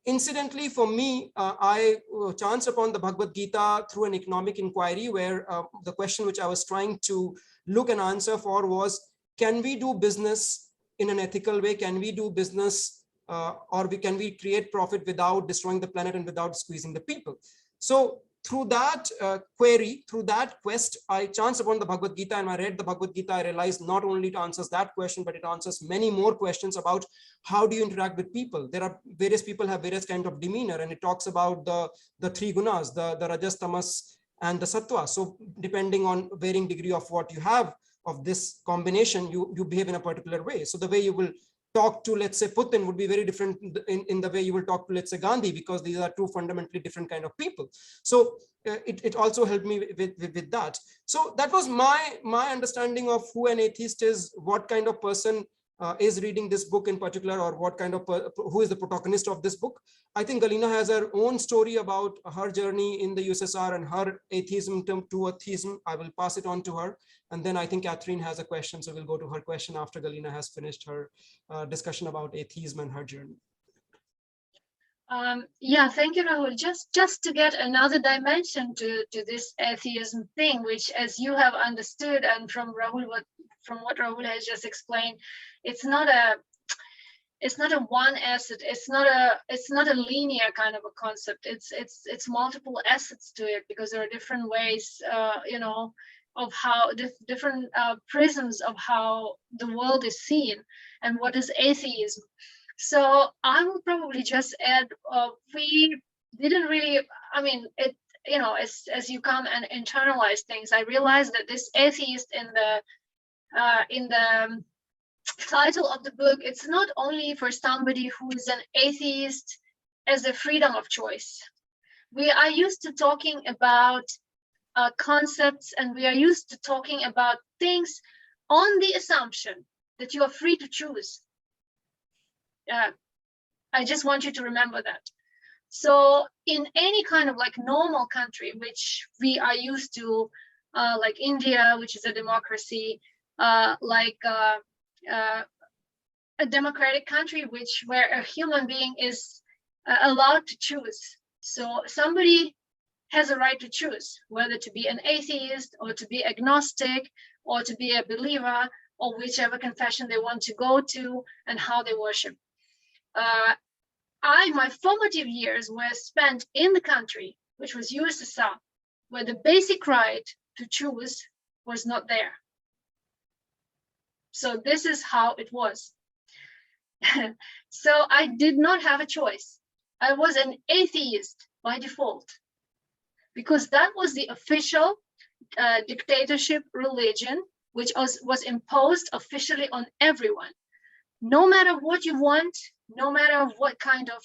Incidentally, for me, I chanced upon the Bhagavad Gita through an economic inquiry, where the question which I was trying to look and answer for was, can we do business in an ethical way? Can we do business can we create profit without destroying the planet and without squeezing the people? So through that query, through that quest, I chanced upon the Bhagavad Gita, and I read the Bhagavad Gita. I realized not only it answers that question, but it answers many more questions about how do you interact with people. There are various people have various kind of demeanor, and it talks about the 3 gunas, the Rajas, Tamas, and the Sattva. So depending on varying degree of what you have of this combination, you behave in a particular way. So the way you will talk to, let's say, Putin would be very different in the way you will talk to, let's say, Gandhi, because these are two fundamentally different kind of people. So it also helped me with that. So that was my understanding of who an atheist is, what kind of person is reading this book in particular, or what kind of who is the protagonist of this book. I think Galina has her own story about her journey in the USSR and her atheism to atheism. I will pass it on to her. And then I think Catherine has a question. So we'll go to her question after Galina has finished her discussion about atheism and her journey. Yeah, thank you, Rahul. Just to get another dimension to this atheism thing, which, as you have understood, and from what Rahul has just explained, it's not a one asset. It's not a linear kind of a concept. It's multiple assets to it, because there are different ways, of how different prisms of how the world is seen and what is atheism. So I will probably just add, we didn't really, as you come and internalize things, I realized that this atheist in the title of the book, it's not only for somebody who is an atheist as a freedom of choice. We are used to talking about concepts, and we are used to talking about things on the assumption that you are free to choose. I just want you to remember that. So in any kind of like normal country, which we are used to, like India, which is a democracy, like a democratic country, where a human being is allowed to choose. So somebody has a right to choose whether to be an atheist or to be agnostic or to be a believer, or whichever confession they want to go to and how they worship. My formative years were spent in the country, which was USSR, where the basic right to choose was not there. So this is how it was. So I did not have a choice. I was an atheist by default. because that was the official dictatorship religion, which was imposed officially on everyone. No matter what you want, no matter what kind of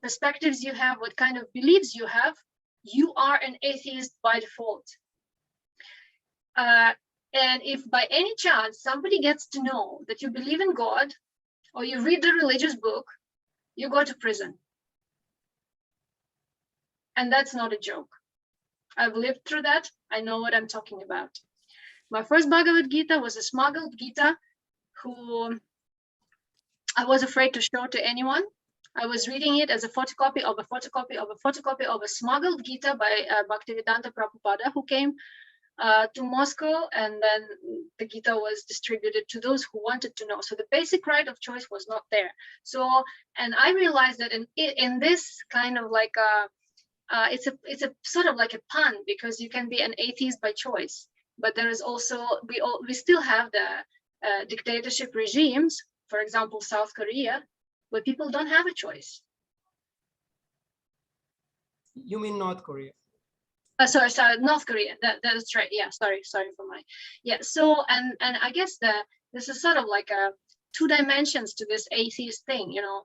perspectives you have, what kind of beliefs you have, you are an atheist by default. And if by any chance somebody gets to know that you believe in God or you read the religious book, you go to prison. And that's not a joke. I've lived through that. I know what I'm talking about. My first Bhagavad Gita was a smuggled Gita who I was afraid to show to anyone. I was reading it as a photocopy of a photocopy of a photocopy of a smuggled Gita by Bhaktivedanta Prabhupada, who came to Moscow, and then the Gita was distributed to those who wanted to know. So the basic right of choice was not there. So, and I realized that in this kind of like it's a sort of like a pun, because you can be an atheist by choice, but there is also we still have the dictatorship regimes, for example South Korea, where people don't have a choice. You mean North Korea? Sorry, North Korea. That's right. Yeah, sorry for my. Yeah. So and I guess this is sort of like a two dimensions to this atheist thing. You know,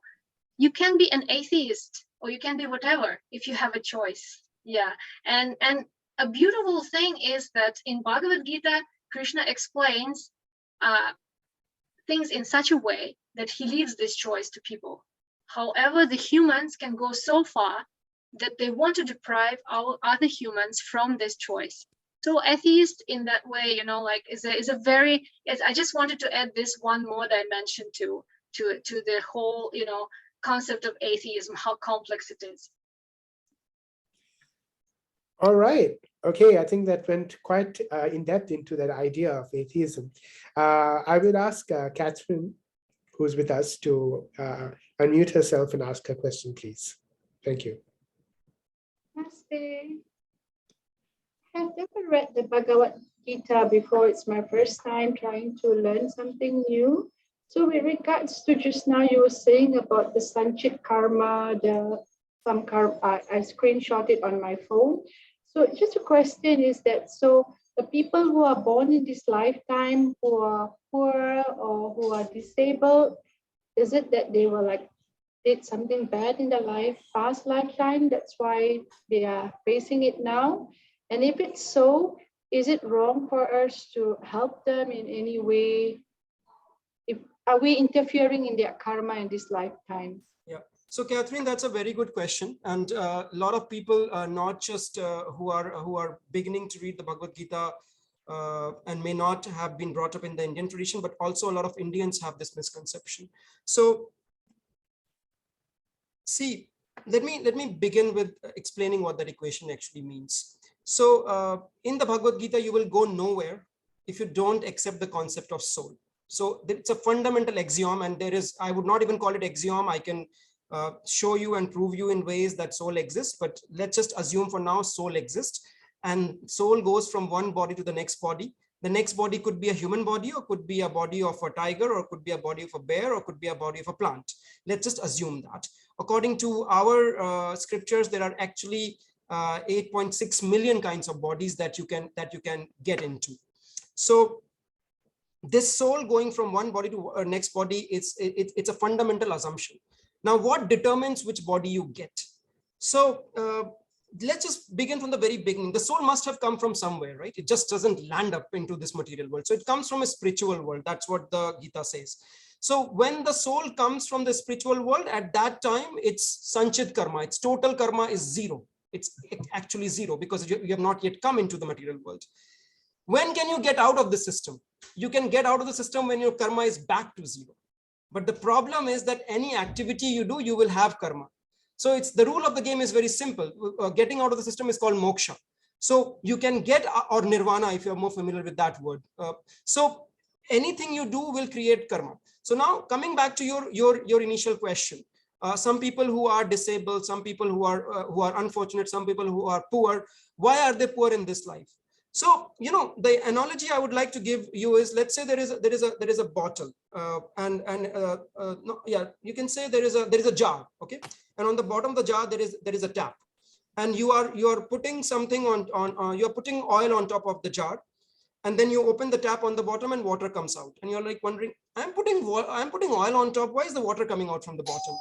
you can be an atheist or you can be whatever if you have a choice. Yeah. And a beautiful thing is that in Bhagavad Gita, Krishna explains things in such a way that he leaves this choice to people. However, the humans can go so far that they want to deprive our other humans from this choice. So atheist in that way, you know, like is a very, yes, I just wanted to add this one more dimension to the whole, you know, concept of atheism, how complex it is. All right. Okay, I think that went quite in depth into that idea of atheism. I will ask Catherine, who's with us, to unmute herself and ask her question, please. Thank you. Namaste. I've never read the Bhagavad Gita before. It's my first time trying to learn something new. So with regards to just now, you were saying about the Sanchit karma, some karma, I screenshot it on my phone. So just a question is that, so the people who are born in this lifetime, who are poor or who are disabled, is it that they were like, did something bad in their past lifetime, that's why they are facing it now? And if it's so, is it wrong for us to help them in any way? Are we interfering in their karma in this lifetime? Yeah. So Catherine, that's a very good question. And a lot of people, not just who are beginning to read the Bhagavad Gita and may not have been brought up in the Indian tradition, but also a lot of Indians have this misconception. So see, let me begin with explaining what that equation actually means. So in the Bhagavad Gita, you will go nowhere if you don't accept the concept of soul. So it's a fundamental axiom, and there is, I would not even call it axiom. I can show you and prove you in ways that soul exists, but let's just assume for now soul exists, and soul goes from one body to the next body. The next body could be a human body, or could be a body of a tiger, or could be a body of a bear, or could be a body of a plant. Let's just assume that. According to our scriptures, there are actually 8.6 million kinds of bodies that you can get into. So this soul going from one body to next body, it's a fundamental assumption. Now, what determines which body you get? So let's just begin from the very beginning. The soul must have come from somewhere, right? It just doesn't land up into this material world. So it comes from a spiritual world. That's what the Gita says. So when the soul comes from the spiritual world, at that time, it's Sanchit karma. Its total karma is zero. It's actually zero because you have not yet come into the material world. When can you get out of the system? You can get out of the system when your karma is back to zero. But the problem is that any activity you do, you will have karma. So it's the rule of the game is very simple. Getting out of the system is called moksha. So you can get, or nirvana, if you're more familiar with that word. So anything you do will create karma. So now coming back to your initial question, some people who are disabled, some people who are unfortunate, some people who are poor. Why are they poor in this life? So, you know, the analogy I would like to give you is, let's say there is a bottle, you can say there is a jar, okay, and on the bottom of the jar there is a tap, and you are putting something on you're putting oil on top of the jar, and then you open the tap on the bottom and water comes out, and you're like wondering, I'm putting oil on top, why is the water coming out from the bottom?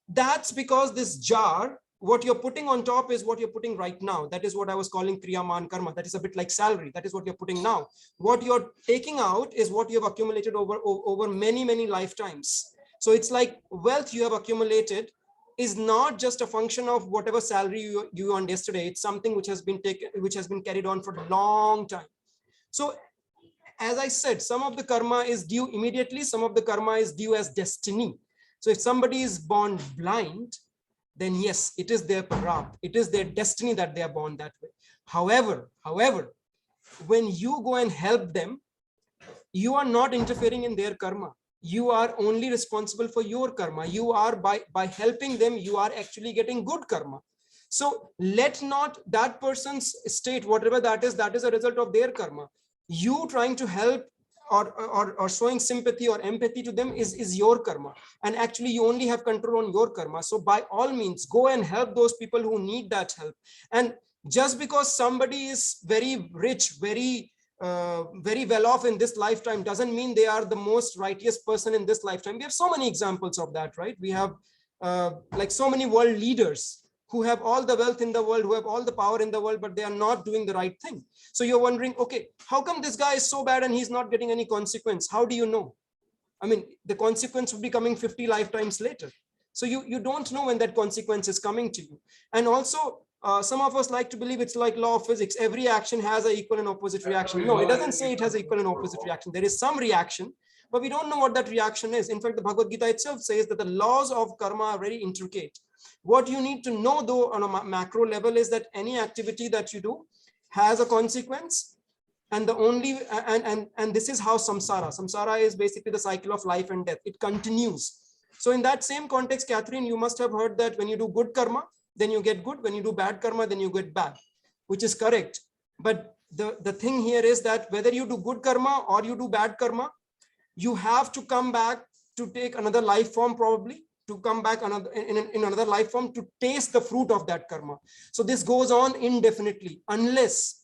That's because this jar, what you're putting on top is what you're putting right now. That is what I was calling kriyaman karma. That is a bit like salary. That is what you're putting now. What you're taking out is what you have accumulated over many lifetimes. So it's like wealth you have accumulated is not just a function of whatever salary you earned yesterday. It's something which has been carried on for a long time. So as I said, some of the karma is due immediately, some of the karma is due as destiny. So if somebody is born blind, then yes, it is their parat, it is their destiny that they are born that way. However, when you go and help them, you are not interfering in their karma. You are only responsible for your karma. You are by helping them, you are actually getting good karma. So let not that person's state, whatever that is a result of their karma. You trying to help or showing sympathy or empathy to them is your karma, and actually you only have control on your karma. So by all means, go and help those people who need that help. And just because somebody is very rich, very well off in this lifetime, doesn't mean they are the most righteous person in this lifetime. We have so many examples of that, right? We have like so many world leaders who have all the wealth in the world, who have all the power in the world, but they are not doing the right thing. So you're wondering, okay, how come this guy is so bad and he's not getting any consequence? How do you know? I mean, the consequence will be coming 50 lifetimes later. So you don't know when that consequence is coming to you. And also, some of us like to believe it's like law of physics. Every action has an equal and opposite reaction. No, it doesn't say it has equal and opposite reaction. There is some reaction, but we don't know what that reaction is. In fact, the Bhagavad Gita itself says that the laws of karma are very intricate. What you need to know, though, on a macro level is that any activity that you do has a consequence. And the only and this is how samsara is basically the cycle of life and death. It continues. So in that same context, Catherine, you must have heard that when you do good karma, then you get good. When you do bad karma, then you get bad, which is correct. But the thing here is that whether you do good karma or you do bad karma, you have to come back to take another life form, probably to come back in another life form to taste the fruit of that karma. So this goes on indefinitely unless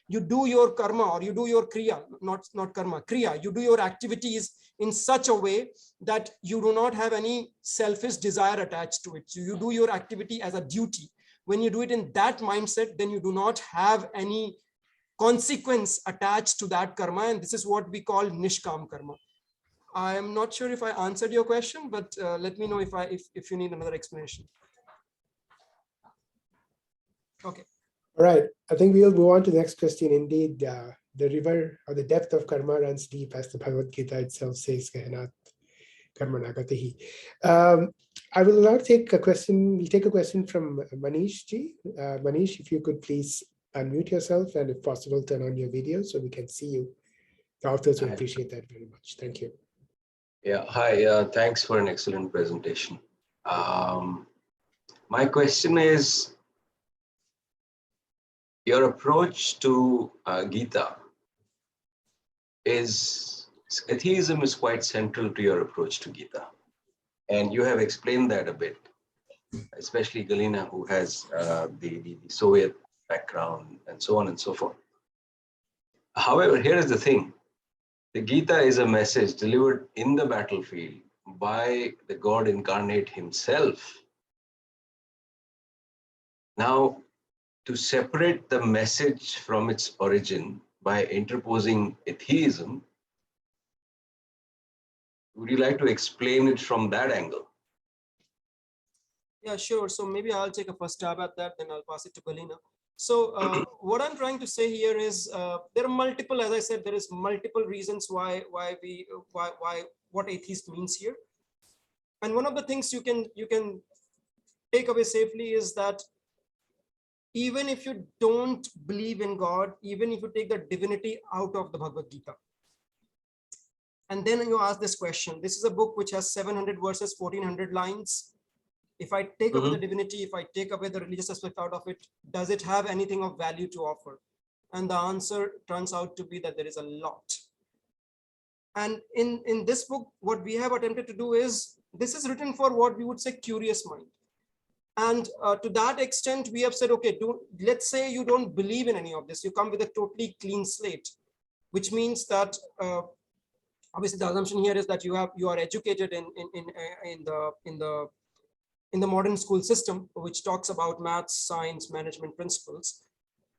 you do your karma or you do your kriya, not karma, kriya. You do your activities in such a way that you do not have any selfish desire attached to it. So you do your activity as a duty. When you do it in that mindset, then you do not have any consequence attached to that karma. And this is what we call nishkam karma. I am not sure if I answered your question, but let me know if you need another explanation. Okay. All right. I think we'll move on to the next question. Indeed, the river or the depth of karma runs deep, as the Bhagavad Gita itself says, Gehenat karma nagatihi. I will now take a question. We'll take a question from Manish ji. Manish, if you could please unmute yourself and if possible, turn on your video so we can see you. The authors will appreciate that very much. Thank you. Yeah, hi, thanks for an excellent presentation. My question is, your approach to Gita atheism is quite central to your approach to Gita. And you have explained that a bit, especially Galina, who has the Soviet background and so on and so forth. However, here is the thing. The Gita is a message delivered in the battlefield by the God incarnate himself. Now, to separate the message from its origin by interposing atheism, would you like to explain it from that angle? Yeah, sure. So maybe I'll take a first stab at that, then I'll pass it to Galina. So what I'm trying to say here is there are multiple, as I said, there is multiple reasons why what atheist means here. And one of the things you can take away safely is that even if you don't believe in God, even if you take the divinity out of the Bhagavad Gita, and then you ask this question, this is a book which has 700 verses, 1400 lines. If I take away the divinity, if I take away the religious aspect out of it, does it have anything of value to offer? And the answer turns out to be that there is a lot. And in this book, what we have attempted to do is, this is written for what we would say curious mind. And to that extent, we have said, okay, let's say you don't believe in any of this. You come with a totally clean slate, which means that obviously the assumption here is that you are educated in the modern school system, which talks about maths, science, management principles.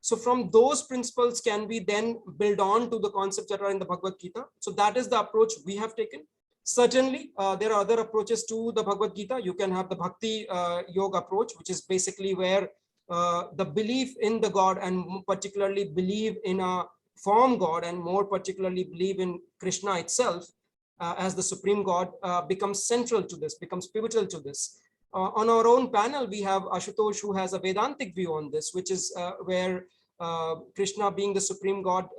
So from those principles can we then build on to the concepts that are in the Bhagavad Gita. So that is the approach we have taken. Certainly, there are other approaches to the Bhagavad Gita. You can have the Bhakti Yoga approach, which is basically where the belief in the God, and particularly believe in a form God, and more particularly believe in Krishna itself as the supreme God, becomes central to this, becomes pivotal to this. On our own panel, we have Ashutosh, who has a Vedantic view on this, which is where Krishna being the supreme God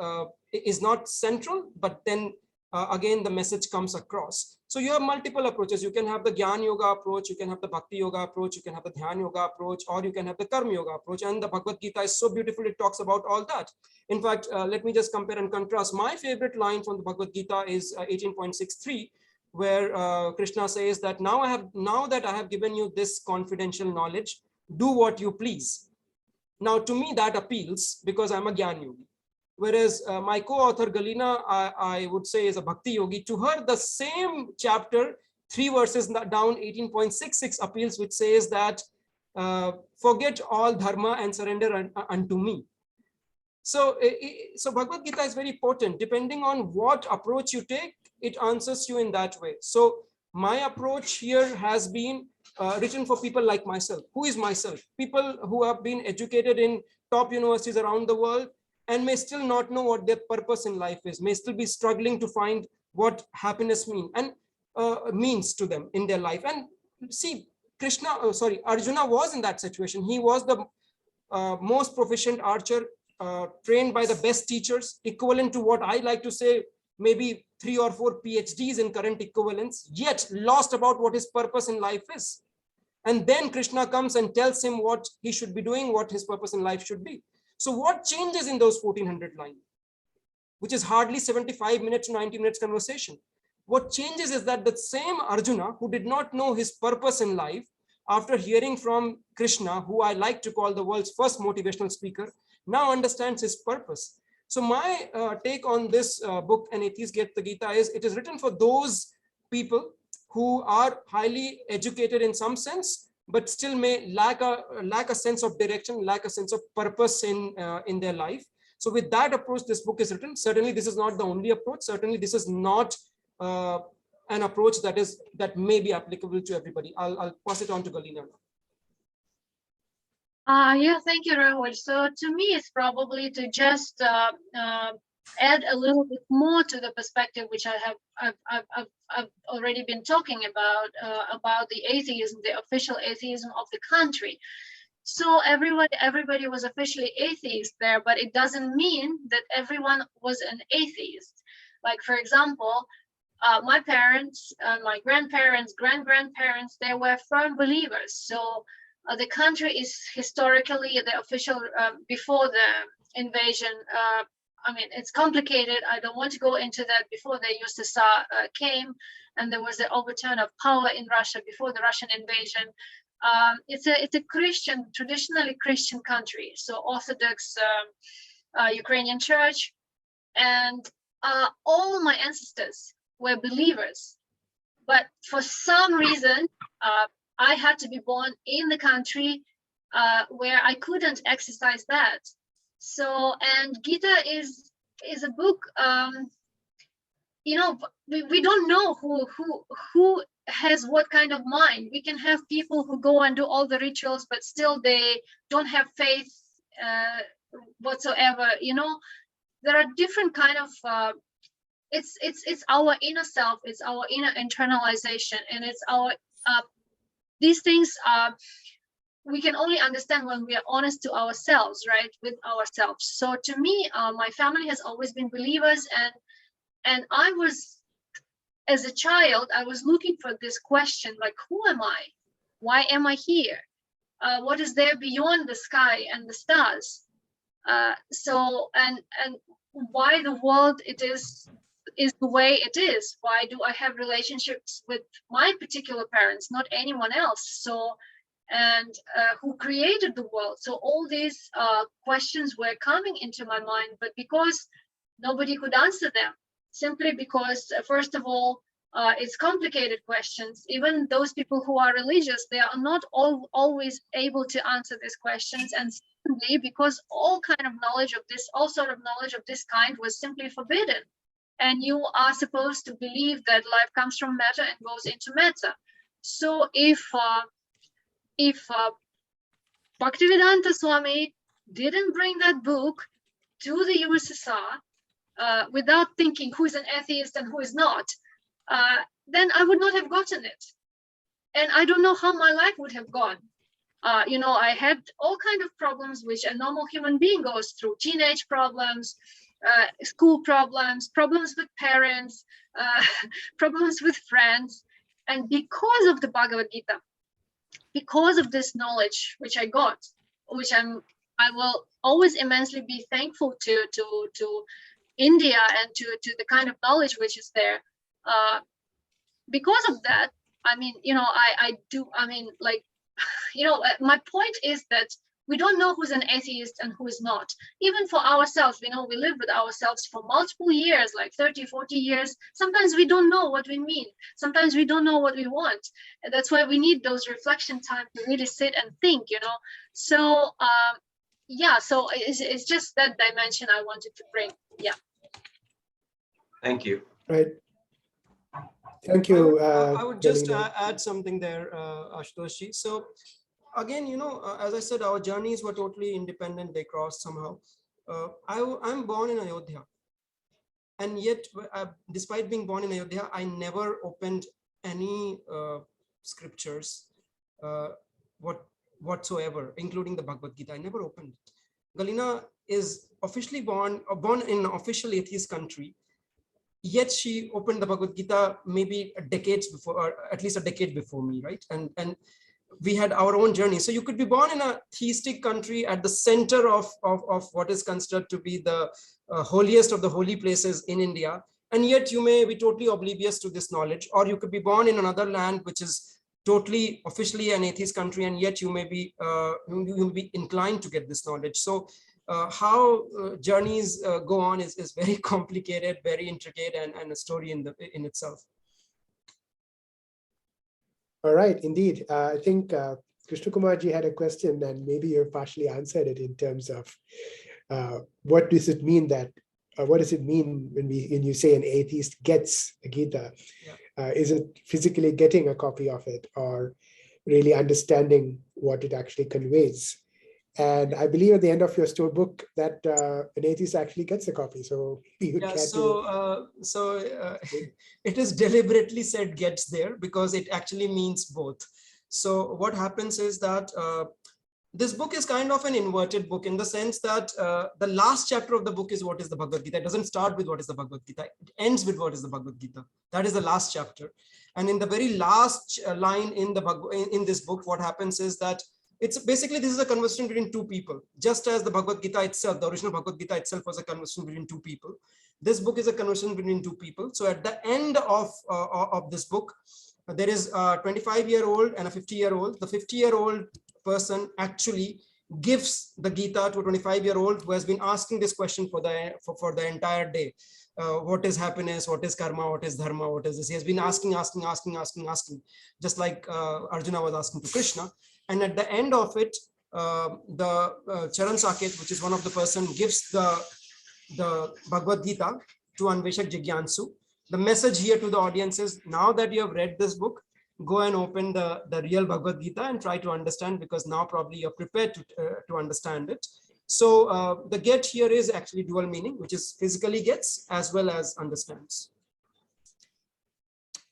is not central, but then again, the message comes across. So you have multiple approaches. You can have the Gyan Yoga approach, you can have the Bhakti Yoga approach, you can have the Dhyan Yoga approach, or you can have the Karma Yoga approach. And the Bhagavad Gita is so beautiful, it talks about all that. In fact, let me just compare and contrast. My favorite line from the Bhagavad Gita is 18.63, where Krishna says that now that I have given you this confidential knowledge, do what you please. Now, to me, that appeals because I'm a Gyan Yogi. Whereas my co-author Galina, I would say, is a Bhakti Yogi. To her, the same chapter, 3 verses down, 18.66 appeals, which says that forget all dharma and surrender unto me. So Bhagavad Gita is very potent. Depending on what approach you take, it answers you in that way. So my approach here has been written for people like myself. Who is myself? People who have been educated in top universities around the world and may still not know what their purpose in life is, may still be struggling to find what happiness means to them in their life. And see, Arjuna was in that situation. He was the most proficient archer, trained by the best teachers, equivalent to what I like to say, maybe 3 or 4 PhDs in current equivalents, yet lost about what his purpose in life is. And then Krishna comes and tells him what he should be doing, what his purpose in life should be. So what changes in those 1400 lines, which is hardly 75 minutes to 90 minutes conversation? What changes is that the same Arjuna, who did not know his purpose in life, after hearing from Krishna, who I like to call the world's first motivational speaker, now understands his purpose. So my take on this book, An Atheist Gets the Gita, is it is written for those people who are highly educated in some sense, but still may lack a sense of direction, lack a sense of purpose in their life. So with that approach, this book is written. Certainly, this is not the only approach. Certainly, this is not an approach that may be applicable to everybody. I'll pass it on to Galina now. Yeah, thank you, Rahul. So to me, it's probably to just add a little bit more to the perspective which I've already been talking about the atheism, the official atheism of the country. So everybody was officially atheist there, but it doesn't mean that everyone was an atheist. Like, for example, my parents, my grandparents, grand-grandparents, they were firm believers. So the country is historically the official, before the invasion, I mean, it's complicated. I don't want to go into that. Before the USSR came, and there was the overturn of power in Russia before the Russian invasion. It's a Christian, traditionally Christian country. So Orthodox Ukrainian church, and all my ancestors were believers. But for some reason, I had to be born in the country where I couldn't exercise that. So, and Gita is a book, you know, we don't know who has what kind of mind. We can have people who go and do all the rituals, but still they don't have faith whatsoever. You know, there are different kind of, it's our inner self, it's our inner internalization, and it's our, these things are, we can only understand when we are honest to ourselves, right, with ourselves. So to me, my family has always been believers, and I was, as a child, I was looking for this question, like, who am I? Why am I here? What is there beyond the sky and the stars? So, and why the world is the way it is? Why do I have relationships with my particular parents, not anyone else? So, and who created the world. So all these questions were coming into my mind, but because nobody could answer them, simply because, first of all, it's complicated questions. Even those people who are religious, they are not always able to answer these questions. And secondly, because all sort of knowledge of this kind was simply forbidden. And you are supposed to believe that life comes from matter and goes into matter. So if Bhaktivedanta Swami didn't bring that book to the USSR without thinking who is an atheist and who is not, then I would not have gotten it. And I don't know how my life would have gone. I had all kinds of problems which a normal human being goes through: teenage problems, school problems, problems with parents, problems with friends. And because of the Bhagavad Gita, because of this knowledge which I got, which I will always immensely be thankful to India and to the kind of knowledge which is there. Because of that, my point is that we don't know who's an atheist and who is not. Even for ourselves, we live with ourselves for multiple years, like 30, 40 years. Sometimes we don't know what we mean. Sometimes we don't know what we want. And that's why we need those reflection time to really sit and think, So, so it's just that dimension I wanted to bring. Yeah. Thank you. Right. Thank you. I would just Galina. add something there, Ashutosh. So again, as I said, our journeys were totally independent. They crossed somehow. I'm born in Ayodhya. And yet, despite being born in Ayodhya, I never opened any scriptures whatsoever, including the Bhagavad Gita. I never opened it. Galina is officially born in an official atheist country. Yet she opened the Bhagavad Gita maybe decades before, or at least a decade before me, right? And we had our own journey. So you could be born in a theistic country at the center of what is considered to be the holiest of the holy places in India, and yet you may be totally oblivious to this knowledge. Or you could be born in another land which is totally officially an atheist country, and yet you may be inclined to get this knowledge. So how journeys go on is very complicated, very intricate, and a story in itself. All right, indeed. I think Krishna Kumarji had a question, and maybe you've partially answered it in terms of what does it mean when you say an atheist gets the Gita? Yeah. Is it physically getting a copy of it, or really understanding what it actually conveys? And I believe at the end of your store book that an atheist actually gets a copy. So you it is deliberately said gets there because it actually means both. So what happens is that this book is kind of an inverted book in the sense that the last chapter of the book is what is the Bhagavad Gita. It doesn't start with what is the Bhagavad Gita. It ends with what is the Bhagavad Gita. That is the last chapter. And in the very last line in this book, what happens is that it's basically, this is a conversation between two people. Just as the Bhagavad Gita itself, the original Bhagavad Gita itself was a conversation between two people. This book is a conversation between two people. So at the end of this book, there is a 25-year-old and a 50-year-old. The 50-year-old person actually gives the Gita to a 25-year-old who has been asking this question for the entire day. What is happiness? What is karma? What is dharma? What is this? He has been asking, just like Arjuna was asking to Krishna. And at the end of it, the Charan Saket, which is one of the person, gives the Bhagavad Gita to Anveshak Jigyansu. The message here to the audience is, now that you have read this book, go and open the real Bhagavad Gita and try to understand, because now probably you're prepared to understand it. So the get here is actually dual meaning, which is physically gets as well as understands.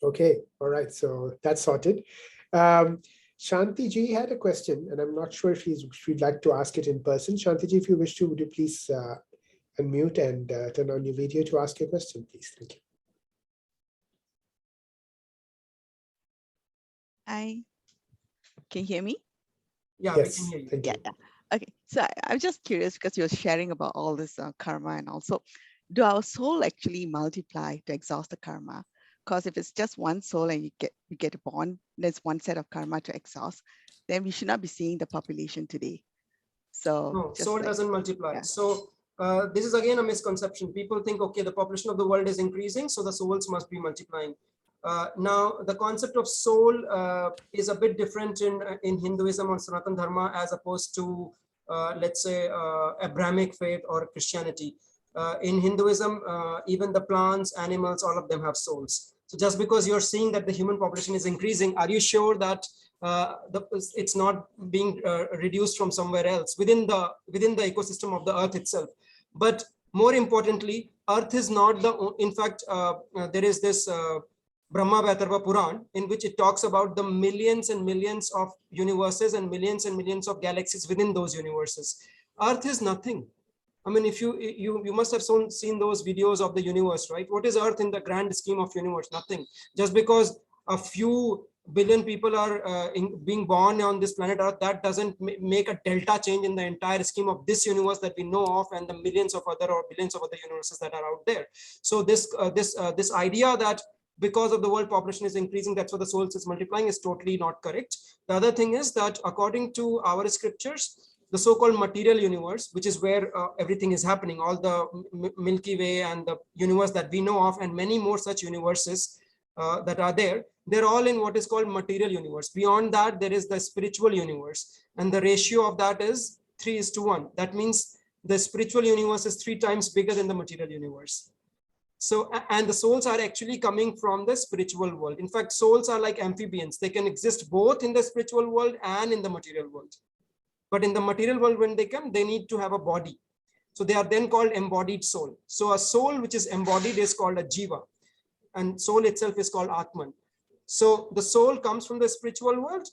Okay, all right, so that's sorted. Shanti ji had a question, and I'm not sure if she'd like to ask it in person. Shanti ji, if you wish to, would you please unmute and turn on your video to ask your question, please? Thank you. Hi, can you hear me? Yeah, yes, we can hear you. thank you. Yeah. Okay, so I'm just curious because you're sharing about all this karma, and also, do our soul actually multiply to exhaust the karma? Because if it's just one soul and you get born, there's one set of karma to exhaust. then we should not be seeing the population today. So No, just soul like, doesn't multiply. yeah. So this is again a misconception. People think, okay, the population of the world is increasing, so the souls must be multiplying. Now, the concept of soul is a bit different in Hinduism or Sanatana Dharma as opposed to, let's say, Abrahamic faith or Christianity. In Hinduism, even the plants, animals, all of them have souls. So just because you're seeing that the human population is increasing, are you sure that it's not being reduced from somewhere else within the ecosystem of the earth itself? But more importantly, earth is not the, in fact, there is this Brahma Vatarva Puran, in which it talks about the millions and millions of universes and millions of galaxies within those universes. Earth is nothing. I mean, if you must have seen those videos of the universe, right? What is Earth in the grand scheme of universe? Nothing. Just because a few billion people are being born on this planet Earth, that doesn't make a delta change in the entire scheme of this universe that we know of and the millions of other or billions of other universes that are out there. So this idea that because of the world population is increasing, that's why the souls is multiplying, is totally not correct. The other thing is that according to our scriptures, the so-called material universe, which is where everything is happening, all the Milky Way and the universe that we know of, and many more such universes that are there, they're all in what is called material universe. Beyond that, there is the spiritual universe, and the ratio of that is 3:1. That means the spiritual universe is 3 times bigger than the material universe. So, and the souls are actually coming from the spiritual world. In fact, souls are like amphibians. They can exist both in the spiritual world and in the material world. But in the material world, when they come, they need to have a body. So they are then called embodied soul. So a soul which is embodied is called a jiva, and soul itself is called atman. So the soul comes from the spiritual world,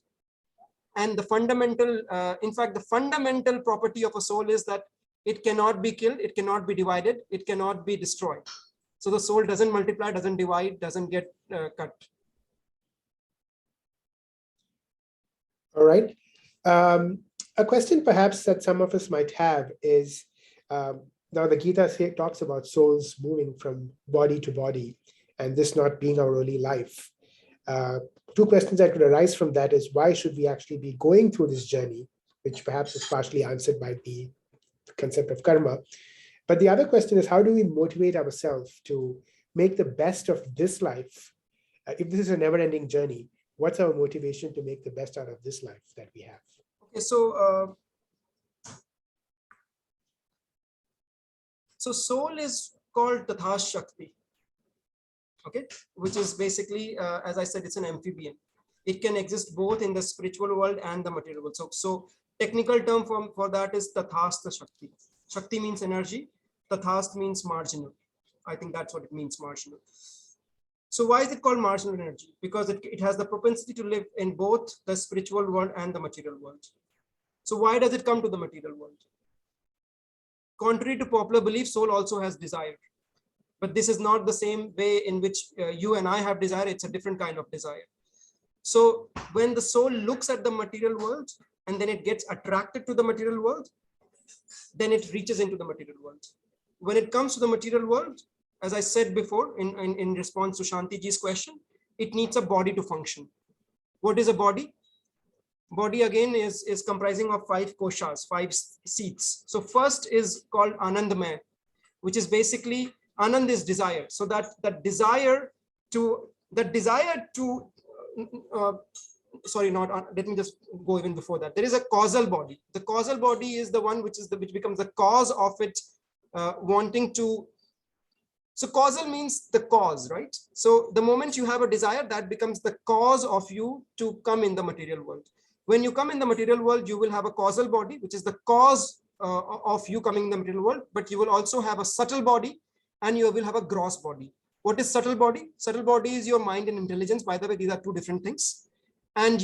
and the fundamental, in fact, the fundamental property of a soul is that it cannot be killed, it cannot be divided, it cannot be destroyed. So the soul doesn't multiply, doesn't divide, doesn't get cut. All right. A question perhaps that some of us might have is, now the Gita talks about souls moving from body to body, and this not being our only life. 2 questions that could arise from that is, why should we actually be going through this journey, which perhaps is partially answered by the concept of karma. But the other question is, how do we motivate ourselves to make the best of this life? If this is a never-ending journey, what's our motivation to make the best out of this life that we have? Okay, so soul is called Tatha Shakti, okay, which is basically, as I said, it's an amphibian. It can exist both in the spiritual world and the material world. So technical term for that is Tathastha Shakti. Shakti means energy, Tathast means marginal. I think that's what it means, marginal. So why is it called marginal energy? Because it has the propensity to live in both the spiritual world and the material world. So why does it come to the material world? Contrary to popular belief, soul also has desire. But this is not the same way in which you and I have desire. It's a different kind of desire. So when the soul looks at the material world and then it gets attracted to the material world, then it reaches into the material world. When it comes to the material world, as I said before, in response to Shanti ji's question, it needs a body to function. What is a body? Body again is comprising of 5 koshas, 5 seats. So first is called Anandamaya, which is basically, Anand is desire. So that desire to, sorry, not, let me just go even before that. There is a causal body. The causal body is the one which becomes the cause of it wanting to. So causal means the cause, right? So the moment you have a desire, that becomes the cause of you to come in the material world. When you come in the material world, you will have a causal body, which is the cause of you coming in the material world, but you will also have a subtle body and you will have a gross body. What is subtle body? Subtle body is your mind and intelligence. By the way, these are 2 different things. And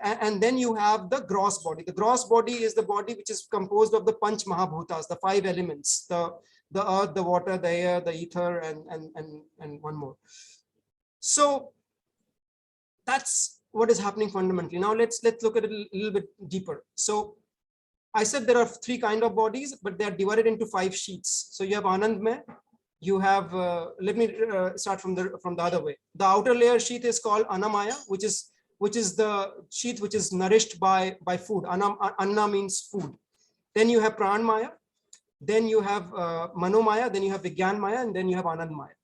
and then you have the gross body. The gross body is the body which is composed of the Panch Mahabhutas, the 5 elements, the earth, the water, the air, the ether, and one more. So that's what is happening fundamentally. Now let's look at it a little bit deeper. So I said there are 3 kind of bodies, but they are divided into 5 sheets. So you have Anandmaya, you have, let me start from the other way. The outer layer sheet is called Anamaya, which is which is the sheath which is nourished by food. Anna means food. Then you have Pranmaya, then you have Manomaya, then you have Vigyanmaya, and then you have Anandmaya.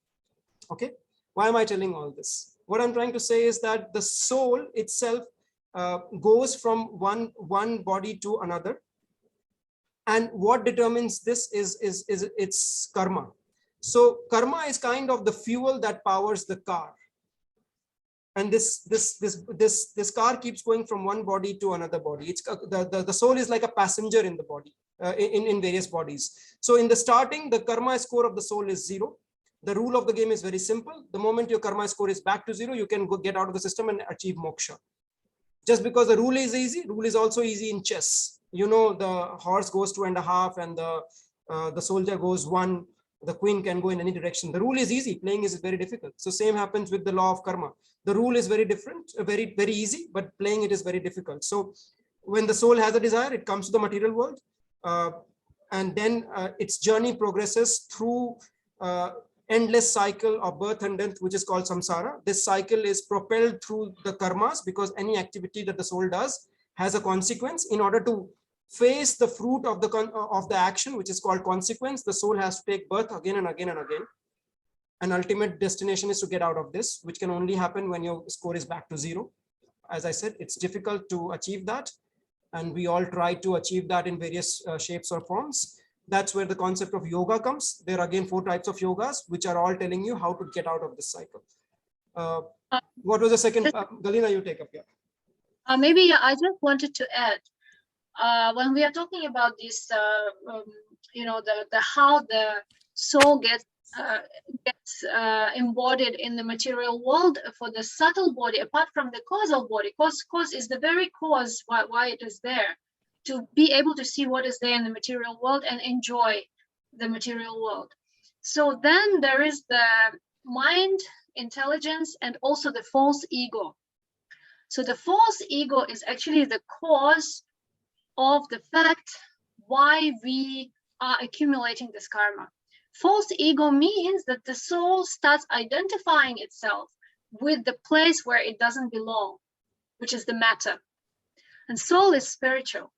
Okay, why am I telling all this? What I'm trying to say is that the soul itself goes from one body to another, and what determines this is its karma. So karma is kind of the fuel that powers the car, and this car keeps going from one body to another body. It's the soul is like a passenger in the body, in various bodies. So in the starting, the karma score of the soul is 0. The rule of the game is very simple. The moment your karma score is back to 0, you can go get out of the system and achieve moksha. Just because the rule is easy, rule is also easy in chess. You know, the horse goes 2.5 and the soldier goes 1. The queen can go in any direction. The rule is easy. Playing is very difficult. So same happens with the law of karma. The rule is very different, very easy, but playing it is very difficult. So when the soul has a desire, it comes to the material world, and then its journey progresses through endless cycle of birth and death, which is called samsara. This cycle is propelled through the karmas, because any activity that the soul does has a consequence. In order to face the fruit of the action, which is called consequence, the soul has to take birth again and again and again. An ultimate destination is to get out of this, which can only happen when your score is back to 0. As I said, it's difficult to achieve that, and we all try to achieve that in various shapes or forms. That's where the concept of yoga comes. There are again 4 types of yogas, which are all telling you how to get out of this cycle. What was the second? Galina, you take up here. Maybe I just wanted to add, when we are talking about this, you know, the how the soul gets embodied in the material world for the subtle body, apart from the causal body. Cause is the very cause why it is there, to be able to see what is there in the material world and enjoy the material world. So then there is the mind, intelligence, and also the false ego. So the false ego is actually the cause of the fact why we are accumulating this karma. False ego means that the soul starts identifying itself with the place where it doesn't belong, which is the matter. And soul is spiritual.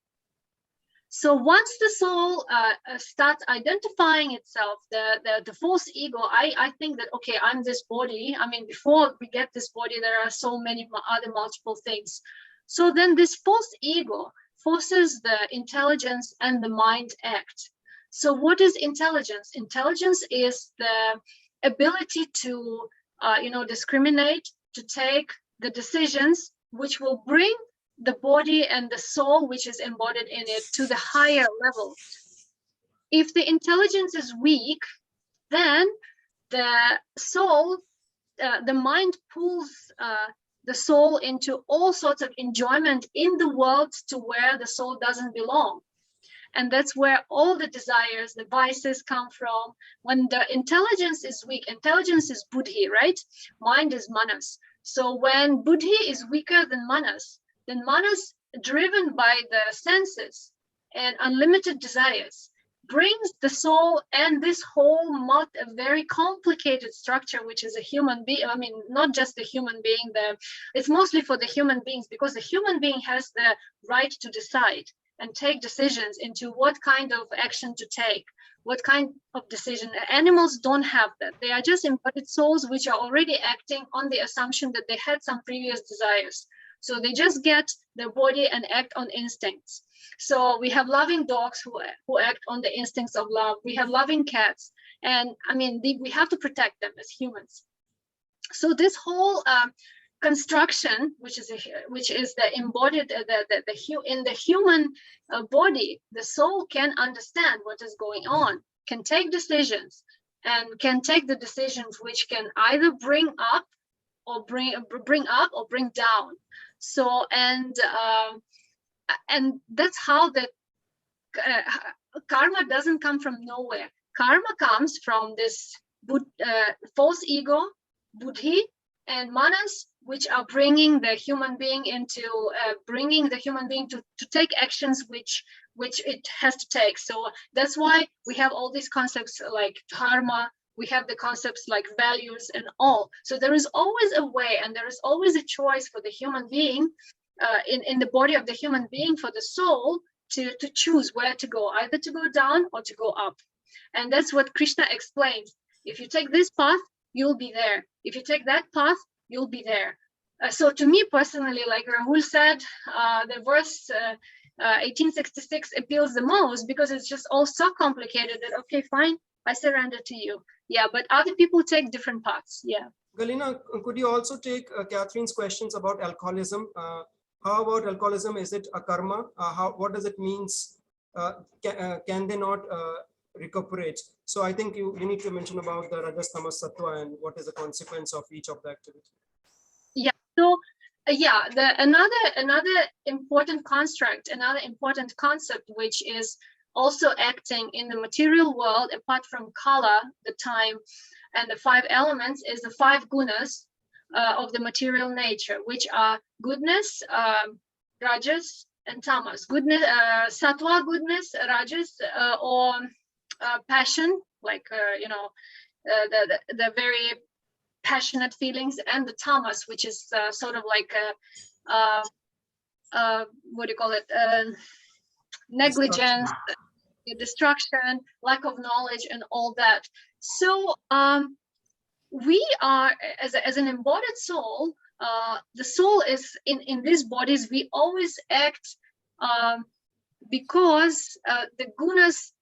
So once the soul starts identifying itself, the false ego, I think that, okay, I'm this body. I mean, before we get this body, there are so many other multiple things. So then this false ego forces the intelligence and the mind act. So what is intelligence? Intelligence is the ability to, you know, discriminate, to take the decisions which will bring the body and the soul, which is embodied in it, to the higher level. If the intelligence is weak, then the soul, the mind pulls the soul into all sorts of enjoyment in the world to where the soul doesn't belong. And that's where all the desires, the vices come from. When the intelligence is weak, intelligence is buddhi, right? Mind is manas. So when buddhi is weaker than manas, then manas, driven by the senses and unlimited desires, brings the soul and this whole very complicated structure, which is a human being. I mean, not just the human being, it's mostly for the human beings, because the human being has the right to decide and take decisions into what kind of action to take, what kind of decision. Animals don't have that. They are just embodied souls which are already acting on the assumption that they had some previous desires. So they just get their body and act on instincts. So we have loving dogs who act on the instincts of love. We have loving cats. And I mean, we have to protect them as humans. So this whole construction, which is the embodied, in the human body, the soul can understand what is going on, can take decisions, and can take the decisions which can either bring up or bring down. So and that's how the karma doesn't come from nowhere. Karma comes from this false ego, buddhi, and manas, which are bringing the human being into to take actions which it has to take. So that's why we have all these concepts like dharma, We have the concepts like values and all. So there is always a way, and there is always a choice for the human being, in the body of the human being, for the soul to choose where to go, either to go down or to go up. And that's what Krishna explains. If you take this path, you'll be there. If you take that path, you'll be there. So to me personally, like Rahul said, the verse 1866 appeals the most, because it's just all so complicated that, okay, fine, I surrender to you. Yeah, but other people take different paths. Yeah. Galina, could you also take Catherine's questions about alcoholism? How about alcoholism? Is it a karma? What does it means? Can they not recuperate? So I think you need to mention about the Rajas, Tamas, Sattva, and what is the consequence of each of the activity. Yeah. So yeah, another important construct, another important concept, which is also acting in the material world, apart from kala, the time, and the 5 elements, is the 5 gunas of the material nature, which are goodness, rajas, and tamas. Goodness, sattva, goodness, rajas, or passion, like the very passionate feelings, and the tamas, which is sort of like what do you call it? Negligence, destruction, lack of knowledge, and all that. So we are, as an embodied soul, the soul is in these bodies. We always act because the gunas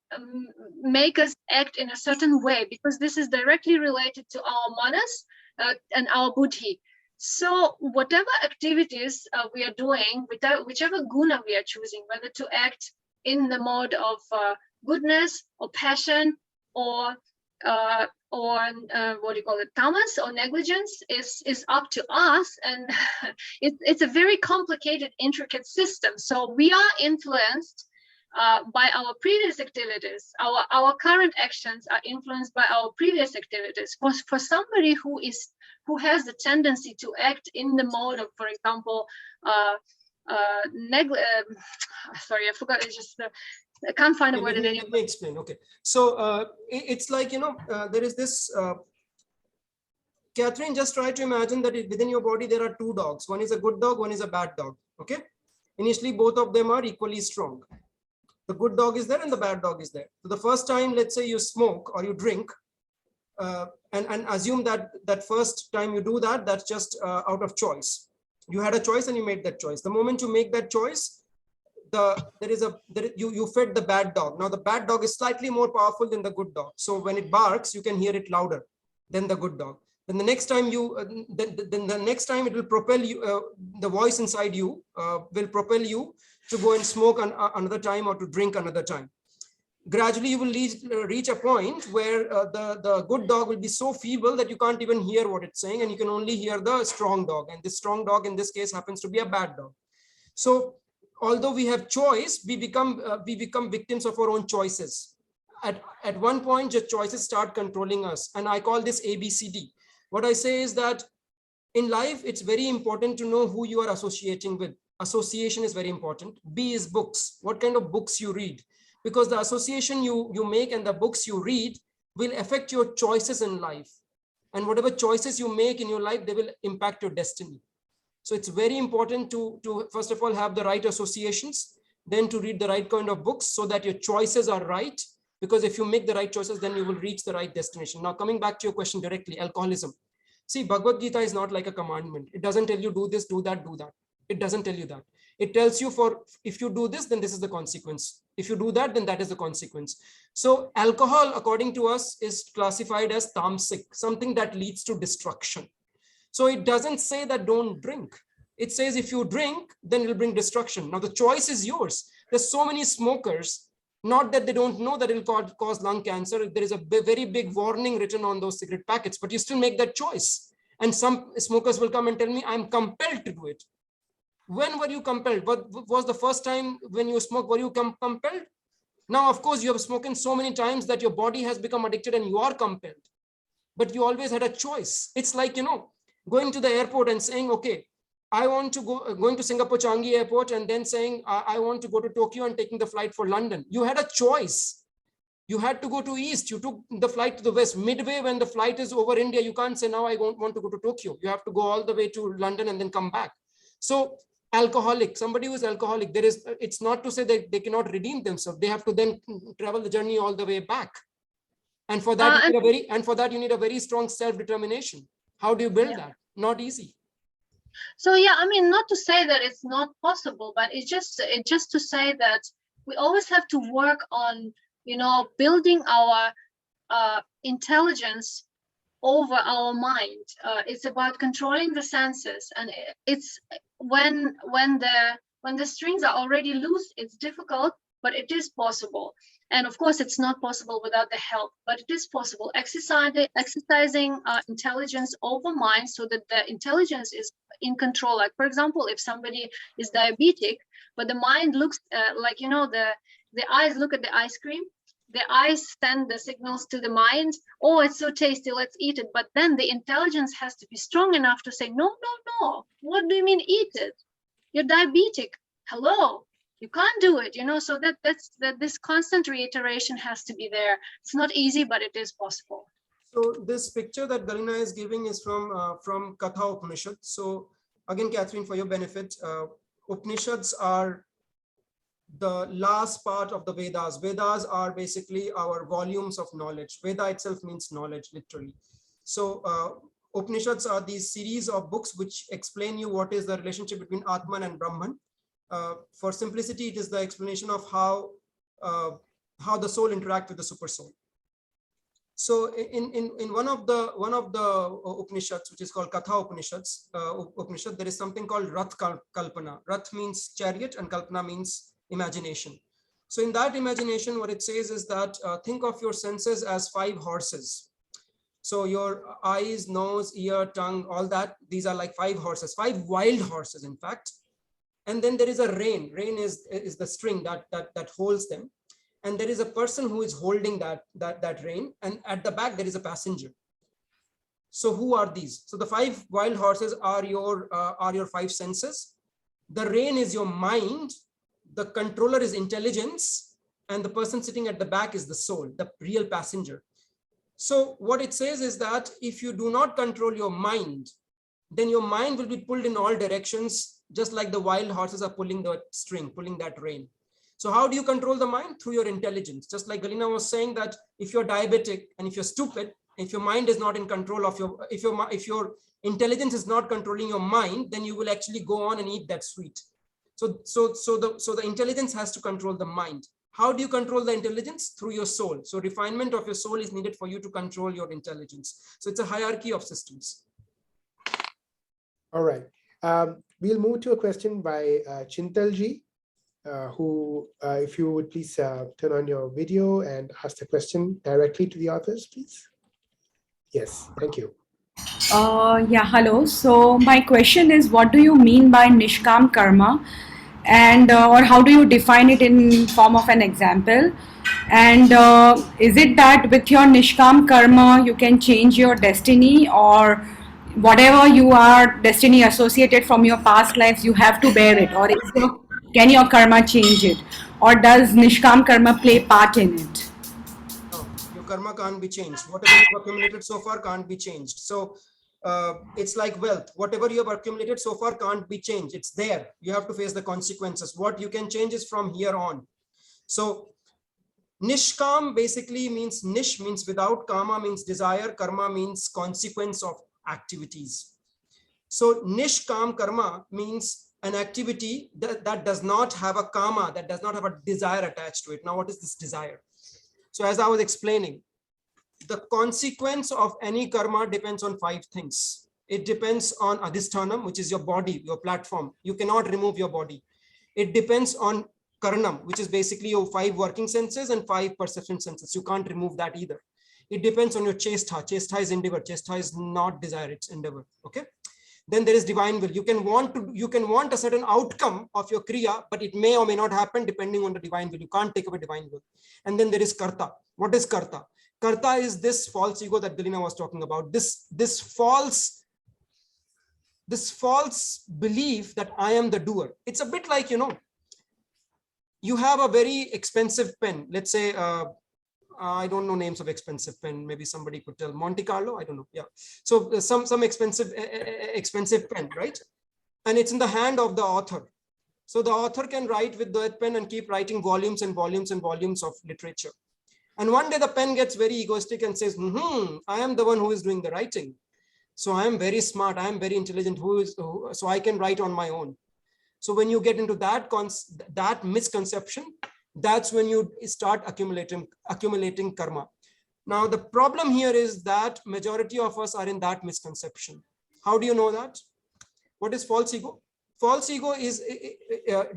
make us act in a certain way, because this is directly related to our manas and our buddhi. So whatever activities we are doing, whichever guna we are choosing, whether to act in the mode of goodness or passion, or what do you call it, tamas, or negligence, is up to us. And it's a very complicated, intricate system. So we are influenced by our previous activities. Our current actions are influenced by our previous activities. For somebody who has the tendency to act in the mode of, for example, sorry, I forgot. It's just I can't find a word in any. Let me explain. Okay, so it's like, there is this. Catherine, just try to imagine that within your body there are 2 dogs. One is a good dog, one is a bad dog. Okay, initially both of them are equally strong. The good dog is there and the bad dog is there. So the first time, let's say you smoke or you drink, and assume that first time you do that, that's just out of choice. You had a choice and you made that choice. The moment you make that choice, you fed the bad dog. Now the bad dog is slightly more powerful than the good dog. So when it barks, you can hear it louder than the good dog. Then the next time it will propel you. The voice inside you will propel you to go and smoke another time, or to drink another time. Gradually, you will reach a point where the good dog will be so feeble that you can't even hear what it's saying, and you can only hear the strong dog. And this strong dog in this case happens to be a bad dog. So although we have choice, we become victims of our own choices. At one point, the choices start controlling us, and I call this ABCD. What I say is that in life, it's very important to know who you are associating with. Association is very important. B is books. What kind of books you read? Because the association you make and the books you read will affect your choices in life. And whatever choices you make in your life, they will impact your destiny. So it's very important to first of all have the right associations, then to read the right kind of books so that your choices are right. Because if you make the right choices, then you will reach the right destination. Now, coming back to your question directly, alcoholism. See, Bhagavad Gita is not like a commandment. It doesn't tell you do this, do that, do that. It doesn't tell you that. It tells you if you do this, then this is the consequence. If you do that, then that is the consequence. So alcohol, according to us, is classified as tamasic, something that leads to destruction. So it doesn't say that don't drink. It says if you drink, then it will bring destruction. Now the choice is yours. There's so many smokers, not that they don't know that it will cause lung cancer. There is a very big warning written on those cigarette packets, but you still make that choice. And some smokers will come and tell me, I'm compelled to do it. When were you compelled? What was the first time when you smoked? Were you compelled? Now, of course, you have spoken so many times that your body has become addicted and you are compelled. But you always had a choice. It's like, going to the airport and saying, okay, I want to going to Singapore Changi Airport and then saying, I want to go to Tokyo and taking the flight for London. You had a choice. You had to go to east. You took the flight to the west. Midway, when the flight is over India, you can't say, now I don't want to go to Tokyo. You have to go all the way to London and then come back. So alcoholic, somebody who is alcoholic, it's not to say that they cannot redeem themselves. They have to then travel the journey all the way back. And for that, you need a very strong self-determination. How do you build that? Not easy. So yeah, I mean, not to say that it's not possible, but it's just to say that we always have to work on, building our intelligence over our mind. It's about controlling the senses, and it's when the strings are already loose, it's difficult, but it is possible. And of course, it's not possible without the help, but it is possible. Exercising intelligence over mind so that the intelligence is in control. Like, for example, if somebody is diabetic, but the mind looks the eyes look at the ice cream, the eyes send the signals to the mind, oh, it's so tasty, let's eat it. But then the intelligence has to be strong enough to say, no, what do you mean eat it? You're diabetic. Hello. You can't do it, so that's this constant reiteration has to be there. It's not easy, but it is possible. So this picture that Galina is giving is from Katha Upanishad. So again, Catherine, for your benefit, Upanishads are the last part of the Vedas. Vedas are basically our volumes of knowledge. Veda itself means knowledge, literally. So Upanishads are these series of books which explain you what is the relationship between Atman and Brahman. For simplicity, it is the explanation of how the soul interacts with the super soul. So in one of the Upanishads, which is called Katha Upanishad, there is something called Rath Kalpana. Rath means chariot and Kalpana means imagination. So in that imagination, what it says is that think of your senses as 5 horses. So your eyes, nose, ear, tongue, all that, these are like 5 horses, 5 wild horses, in fact. And then there is a rein. Rein is the string that holds them. And there is a person who is holding that rein. And at the back, there is a passenger. So who are these? So the 5 wild horses are your 5 senses. The rein is your mind. The controller is intelligence. And the person sitting at the back is the soul, the real passenger. So what it says is that if you do not control your mind, then your mind will be pulled in all directions, just like the wild horses are pulling the string, pulling that rein. So how do you control the mind? Through your intelligence. Just like Galina was saying that if you're diabetic and if you're stupid, if your mind is not in control of if your intelligence is not controlling your mind, then you will actually go on and eat that sweet. So the intelligence has to control the mind. How do you control the intelligence? Through your soul. So refinement of your soul is needed for you to control your intelligence. So it's a hierarchy of systems. All right. We'll move to a question by Chintalji, who, if you would please turn on your video and ask the question directly to the authors, please. Yes, thank you. Yeah, hello. So my question is, what do you mean by Nishkam Karma? And or how do you define it in form of an example? And is it that with your Nishkam Karma, you can change your destiny, or whatever you are destiny associated from your past lives, you have to bear it, or can your karma change it, or does Nishkam Karma play part in it? No, your karma can't be changed. Whatever you've accumulated so far can't be changed. So it's like wealth. Whatever you have accumulated so far can't be changed. It's there. You have to face the consequences. What you can change is from here on. So Nishkam basically means, nish means without, kama means desire, karma means consequence of activities. So Nishkam Karma means an activity that does not have a karma, that does not have a desire attached to it. Now, what is this desire? So as I was explaining, the consequence of any karma depends on 5 things. It depends on adhisthanam, which is your body, your platform. You cannot remove your body. It depends on karanam, which is basically your 5 working senses and 5 perception senses. You can't remove that either. It depends on your chestha. Chestha is endeavor. Chestha is not desire, it's endeavor. Okay. Then there is divine will. You can want a certain outcome of your kriya, but it may or may not happen depending on the divine will. You can't take away divine will. And then there is karta. What is karta? Karta is this false ego that Galina was talking about. This false belief that I am the doer. It's a bit like, you have a very expensive pen. Let's say I don't know names of expensive pen. Maybe somebody could tell. Monte Carlo, I don't know. Yeah. So some expensive pen, right? And it's in the hand of the author. So the author can write with that pen and keep writing volumes and volumes and volumes of literature. And one day the pen gets very egoistic and says, I am the one who is doing the writing. So I am very smart. I am very intelligent. So I can write on my own. So when you get into that misconception, that's when you start accumulating karma. Now, the problem here is that majority of us are in that misconception. How do you know that? What is false ego? False ego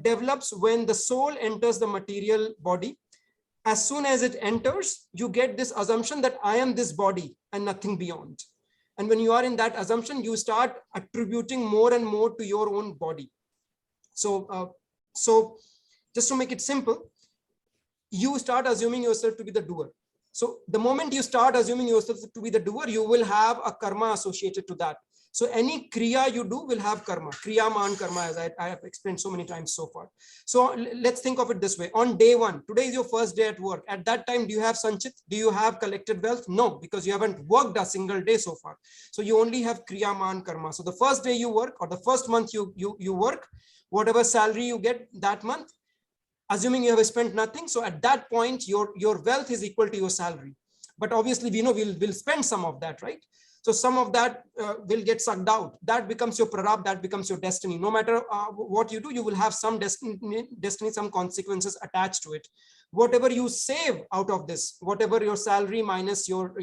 develops when the soul enters the material body. As soon as it enters, you get this assumption that I am this body and nothing beyond. And when you are in that assumption, you start attributing more and more to your own body. So just to make it simple, you start assuming yourself to be the doer. So the moment you start assuming yourself to be the doer, you will have a karma associated to that. So any kriya you do will have karma, kriya man karma, as I have explained so many times so far. So let's think of it this way. On day one, today is your first day at work. At that time, do you have sanchit? Do you have collected wealth? No, because you haven't worked a single day so far. So you only have kriya man karma. So the first day you work, or the first month you work, whatever salary you get that month, assuming you have spent nothing. So at that point, your wealth is equal to your salary. But obviously, we know we'll spend some of that, right? So some of that will get sucked out. That becomes your prarabdha, that becomes your destiny. No matter what you do, you will have some destiny, some consequences attached to it. Whatever you save out of this, whatever your salary minus your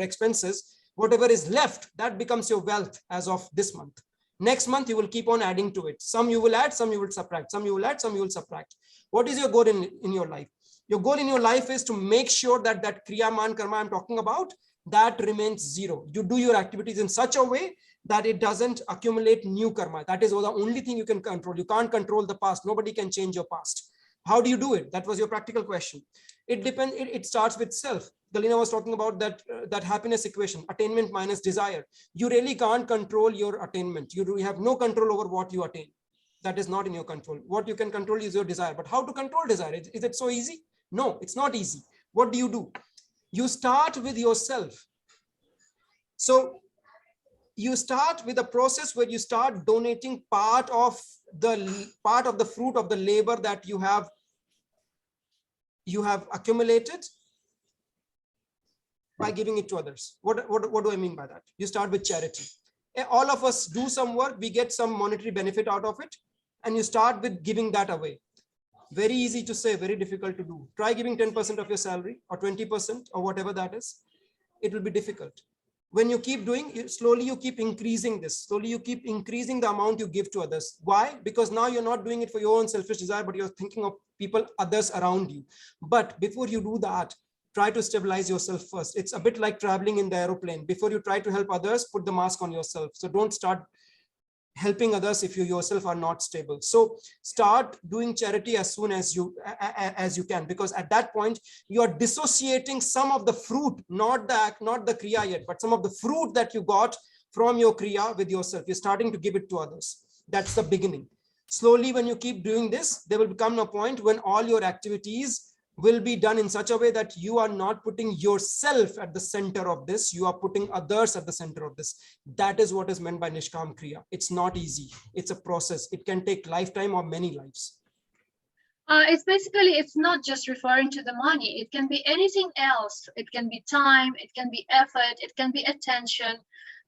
expenses, whatever is left, that becomes your wealth as of this month. Next month, you will keep on adding to it. Some you will add, some you will subtract, some you will add, some you will subtract. What is your goal in your life? Your goal in your life is to make sure that kriya man karma I'm talking about, that remains zero. You do your activities in such a way that it doesn't accumulate new karma. That is the only thing you can control. You can't control the past. Nobody can change your past. How do you do it? That was your practical question. It depends. It starts with self. Galina was talking about that happiness equation, attainment minus desire. You really can't control your attainment. You have no control over what you attain. That is not in your control. What you can control is your desire. But how to control desire? Is it so easy? No, it's not easy. What do? You start with yourself. So you start with a process where you start donating part of the fruit of the labor that you have accumulated by giving it to others. What do I mean by that? You start with charity. All of us do some work, we get some monetary benefit out of it, and you start with giving that away. Very easy to say, very difficult to do. Try giving 10% of your salary or 20% or whatever that is. It will be difficult. When you keep doing, slowly you keep increasing this. Slowly you keep increasing the amount you give to others. Why? Because now you're not doing it for your own selfish desire, but you're thinking of people, others around you. But before you do that, try to stabilize yourself first. It's a bit like traveling in the aeroplane. Before you try to help others, put the mask on yourself. So don't start helping others if you yourself are not stable. So start doing charity as soon as you can, because at that point you are dissociating some of the fruit, not the kriya yet, but some of the fruit that you got from your kriya with yourself. You're starting to give it to others. That's the beginning. Slowly, when you keep doing this, there will come a point when all your activities will be done in such a way that you are not putting yourself at the center of this, you are putting others at the center of this. That is what is meant by Nishkam Kriya. It's not easy. It's a process. It can take lifetime or many lives. It's not just referring to the money. It can be anything else. It can be time, it can be effort, it can be attention.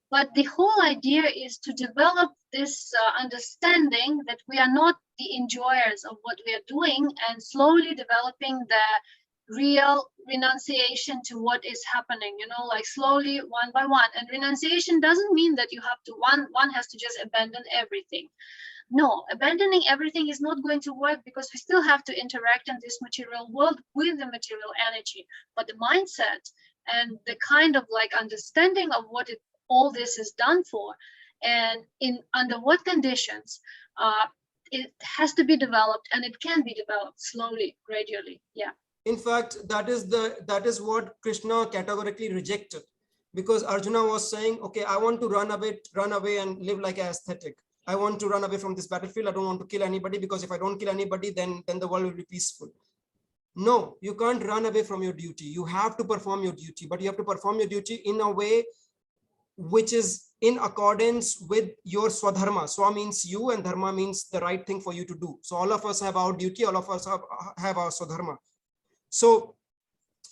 But the whole idea is to develop this understanding that we are not the enjoyers of what we are doing, and slowly developing the real renunciation to what is happening, like slowly, one by one. And renunciation doesn't mean that you have to, one has to just abandon everything. No, abandoning everything is not going to work, because we still have to interact in this material world with the material energy. But the mindset and the kind of understanding of what all this is done for, and under what conditions, it has to be developed, and it can be developed slowly, gradually. Yeah. In fact, that is what Krishna categorically rejected, because Arjuna was saying, okay, I want to run away and live like an aesthetic. I want to run away from this battlefield. I don't want to kill anybody, because if I don't kill anybody, then the world will be peaceful. No, you can't run away from your duty. You have to perform your duty, but you have to perform your duty in a way which is in accordance with your swadharma. Swa means you and dharma means the right thing for you to do. So all of us have our duty, all of us have our swadharma. So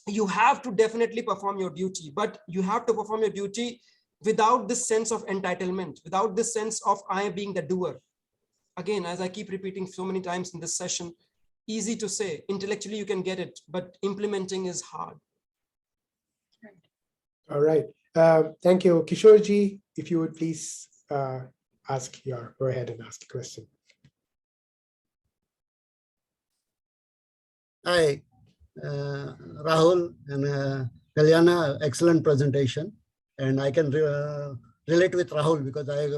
you have to definitely perform your duty, but you have to perform your duty without this sense of entitlement, without this sense of I being the doer. Again, as I keep repeating so many times in this session, easy to say, intellectually you can get it, but implementing is hard. All right. Thank you. Kishorji, if you would please go ahead and ask a question. Hi, Rahul and Kalyana, excellent presentation. And I can relate with Rahul because I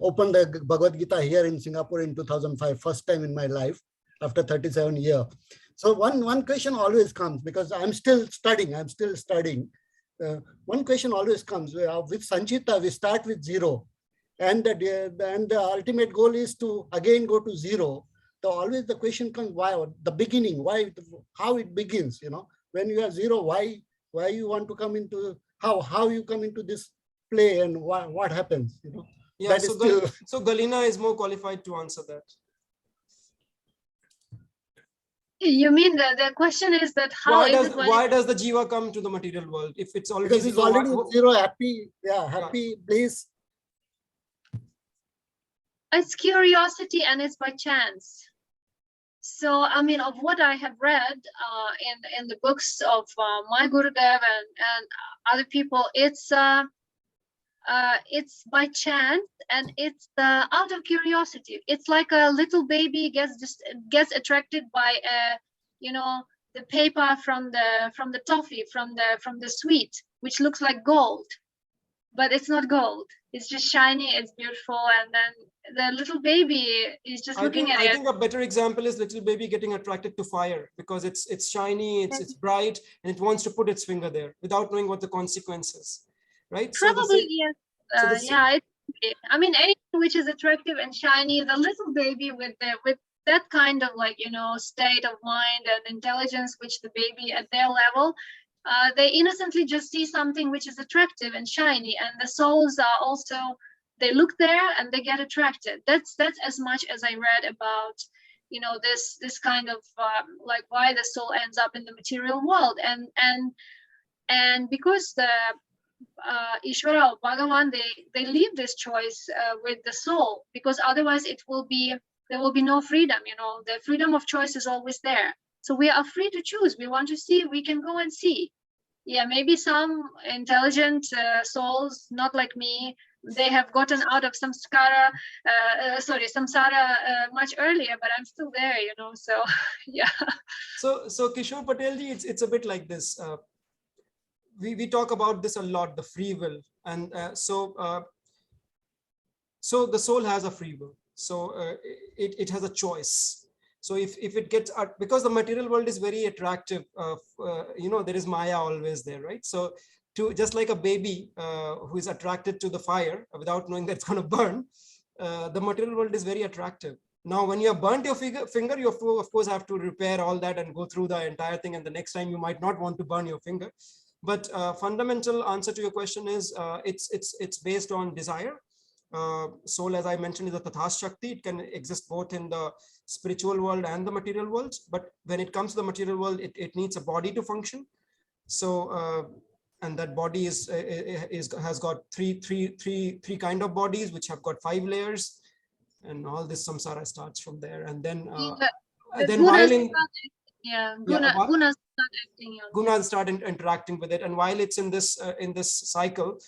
opened the Bhagavad Gita here in Singapore in 2005, first time in my life after 37 years. So one question always comes because I'm still studying. One question always comes with Sanchita, we start with 0 and the ultimate goal is to again go to 0. So always the question comes, why the beginning, why, how it begins, when you are 0, why you want to come into, how you come into this play and what happens, Yeah, so Galina is more qualified to answer that. You mean the question is that why does the jiva come to the material world if it's already because it's already 0, happy, bliss. It's curiosity and it's by chance. So I mean, of what I have read in the books of my Gurudev and other people, it's by chance and it's out of curiosity. It's like a little baby gets attracted by the paper from the toffee from the sweet, which looks like gold, but it's not gold. It's just shiny, it's beautiful, and then the little baby is just looking at it. I think a better example is little baby getting attracted to fire because it's shiny, it's bright, and it wants to put its finger there without knowing what the consequences, right? Probably yes. I mean, anything which is attractive and shiny, the little baby with that kind of state of mind and intelligence, which the baby at their level, they innocently just see something which is attractive and shiny, and the souls are also, they look there and they get attracted. That's as much as I read about this kind of why the soul ends up in the material world, and because the Ishvara or Bhagavan, they leave this choice with the soul, because otherwise there will be no freedom. The freedom of choice is always there. So we are free to choose. We want to see, we can go and see. Yeah, maybe some intelligent souls, not like me, they have gotten out of samsara much earlier, but I'm still there, so yeah. So Kishore Patelji, it's a bit like this. We talk about this a lot, the free will, and so the soul has a free will. So it has a choice. So if it gets, because the material world is very attractive, there is Maya always there, right? So just like a baby who is attracted to the fire without knowing that it's going to burn, the material world is very attractive. Now, when you have burnt your finger, you of course have to repair all that and go through the entire thing. And the next time you might not want to burn your finger. But fundamental answer to your question is it's based on desire. Soul, as I mentioned, is a Tathas Shakti. It can exist both in the spiritual world and the material world. But when it comes to the material world, it needs a body to function. So, and that body has got three kind of bodies, which have got 5 layers, and all this samsara starts from there. And then gunas start interacting with it. And while it's in this cycle,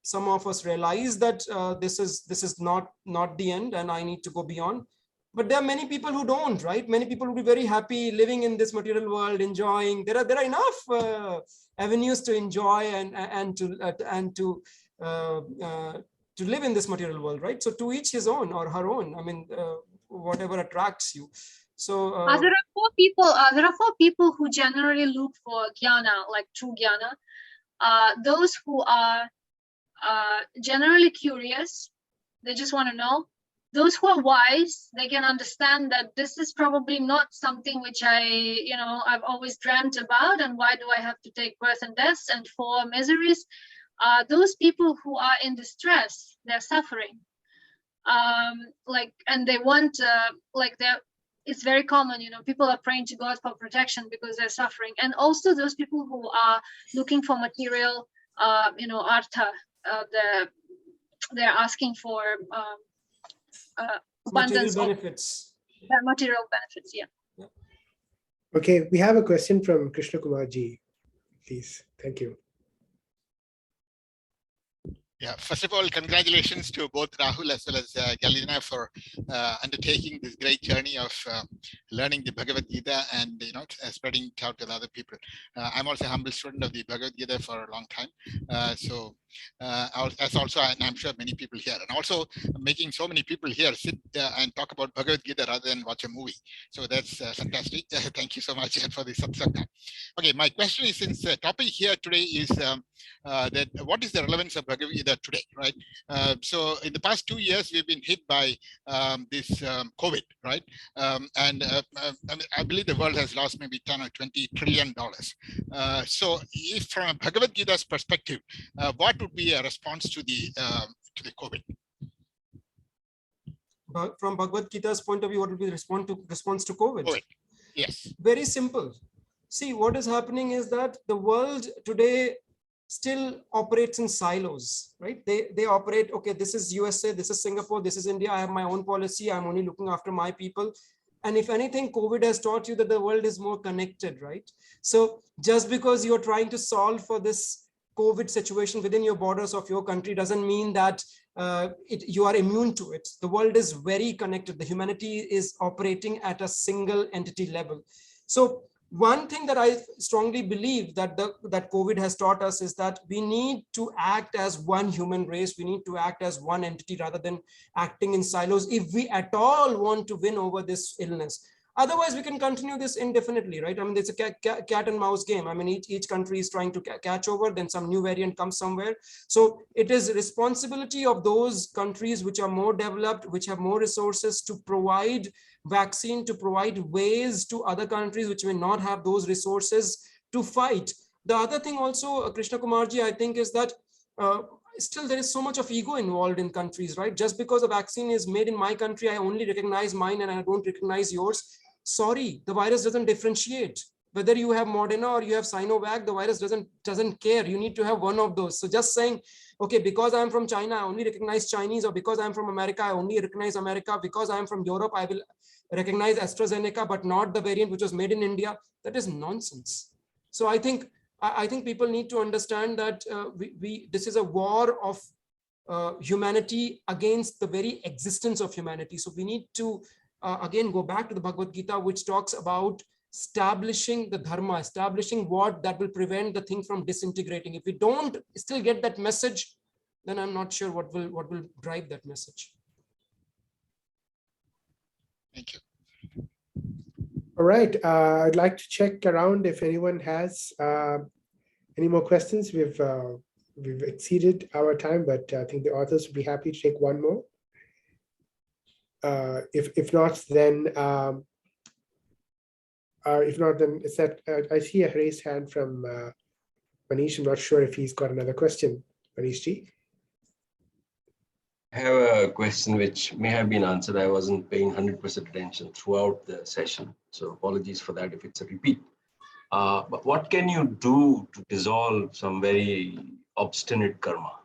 some of us realize that this is not the end, and I need to go beyond. But there are many people who don't, right? Many people will be very happy living in this material world, enjoying. There are enough avenues to enjoy and to live in this material world, right? So to each his own or her own. I mean, whatever attracts you. So there are 4 people who generally look for jnana, like true jnana. Those who are generally curious, they just want to know. those who are wise, they can understand that this is probably not something which I've always dreamt about, and why do I have to take birth and deaths and four miseries? Those people who are in distress, they're suffering. And they want, it's very common, people are praying to God for protection because they're suffering. And also those people who are looking for material, artha, they're asking for abundance material benefits. Material benefits, yeah. Okay, we have a question from Krishna Kumar ji, please. Thank you. Yeah, first of all, congratulations to both Rahul as well as Galina for undertaking this great journey of learning the Bhagavad Gita and spreading it out to other people. I'm also a humble student of the Bhagavad Gita for a long time. As also, and I'm sure many people here, and also making so many people here sit and talk about Bhagavad Gita rather than watch a movie. So that's fantastic. Thank you so much for the satsanga. Okay, my question is, since the topic here today is that what is the relevance of Bhagavad Gita today, right? So in the past 2 years, we've been hit by this COVID, right? I believe the world has lost maybe 10 or 20 trillion dollars. So if from a Bhagavad Gita's perspective, what would be a response to the COVID? But from Bhagavad Gita's point of view, what would be the response to COVID? COVID. Yes. Very simple. See, what is happening is that the world today still operates in silos, right? They operate, okay, this is USA, this is Singapore, this is India, I have my own policy, I'm only looking after my people. And if anything, COVID has taught you that the world is more connected, right? So just because you're trying to solve for this COVID situation within your borders of your country doesn't mean that you are immune to it. The world is very connected. The humanity is operating at a single entity level. So one thing that I strongly believe that that COVID has taught us is that we need to act as one human race. We need to act as one entity rather than acting in silos if we at all want to win over this illness. Otherwise, we can continue this indefinitely, right? I mean, it's a cat and mouse game. I mean, each country is trying to catch over, then some new variant comes somewhere. So it is responsibility of those countries which are more developed, which have more resources to provide vaccine, to provide ways to other countries which may not have those resources to fight. The other thing also, Krishna Kumarji, I think is that still there is so much of ego involved in countries, right? Just because a vaccine is made in my country, I only recognize mine and I don't recognize yours. Sorry, the virus doesn't differentiate. Whether you have Moderna or you have Sinovac, the virus doesn't care. You need to have one of those. So just saying, okay, because I'm from China, I only recognize Chinese, or because I'm from America, I only recognize America. Because I'm from Europe, I will recognize AstraZeneca, but not the variant which was made in India. That is nonsense. So I think people need to understand that this is a war of humanity against the very existence of humanity. So we need to again go back to the Bhagavad Gita, which talks about establishing the dharma, establishing what that will prevent the thing from disintegrating. If we don't still get that message, then I'm not sure what will drive that message. Thank you. All right, I'd like to check around if anyone has any more questions. We've exceeded our time, but I think the authors would be happy to take one more. If not, then it's that I see a raised hand from Manish. I'm not sure if he's got another question. Manish ji. I have a question which may have been answered. I wasn't paying 100% attention throughout the session, so apologies for that if it's a repeat. But what can you do to dissolve some very obstinate karma?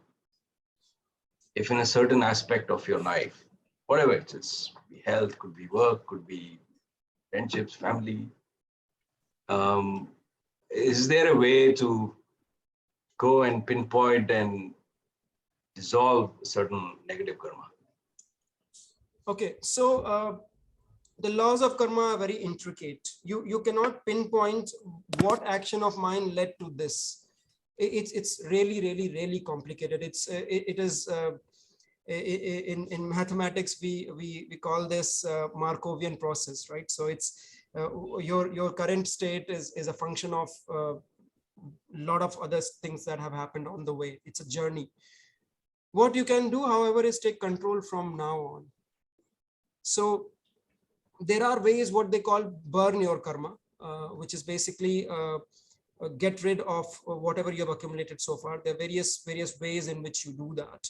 If in a certain aspect of your life, whatever it is, could be health, could be work, could be friendships, family, is there a way to go and pinpoint and dissolve certain negative karma? Okay, so the laws of karma are very intricate. You cannot pinpoint what action of mine led to this. It's really complicated. It is in mathematics we call this Markovian process, right? So it's your current state is a function of a lot of other things that have happened on the way. It's a journey. What you can do, however, is take control from now on. So there are ways what they call burn your karma, which is basically get rid of whatever you have accumulated so far. There are various ways in which you do that.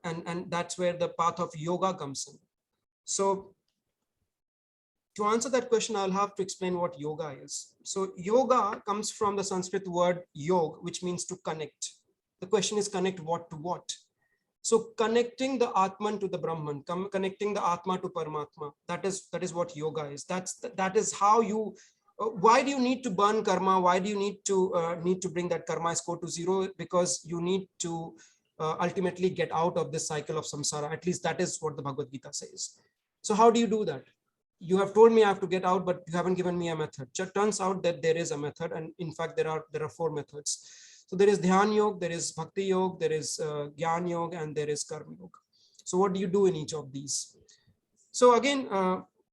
And that's where the path of yoga comes in. So to answer that question, I'll have to explain what yoga is. So yoga comes from the Sanskrit word yog, which means to connect. The question is, connect what to what? So connecting the Atman to the Brahman, connecting the Atma to Paramatma, that is what yoga is. That is how you, why do you need to burn karma? Why do you need to bring that karma score to zero? Because you need to ultimately get out of this cycle of samsara. At least that is what the Bhagavad Gita says. So how do you do that? You have told me I have to get out, but you haven't given me a method. It turns out that there is a method, and in fact there are 4 methods. So there is Dhyan Yoga, there is Bhakti Yoga, there is Gyan Yoga, and there is Karma Yoga. So what do you do in each of these? So again,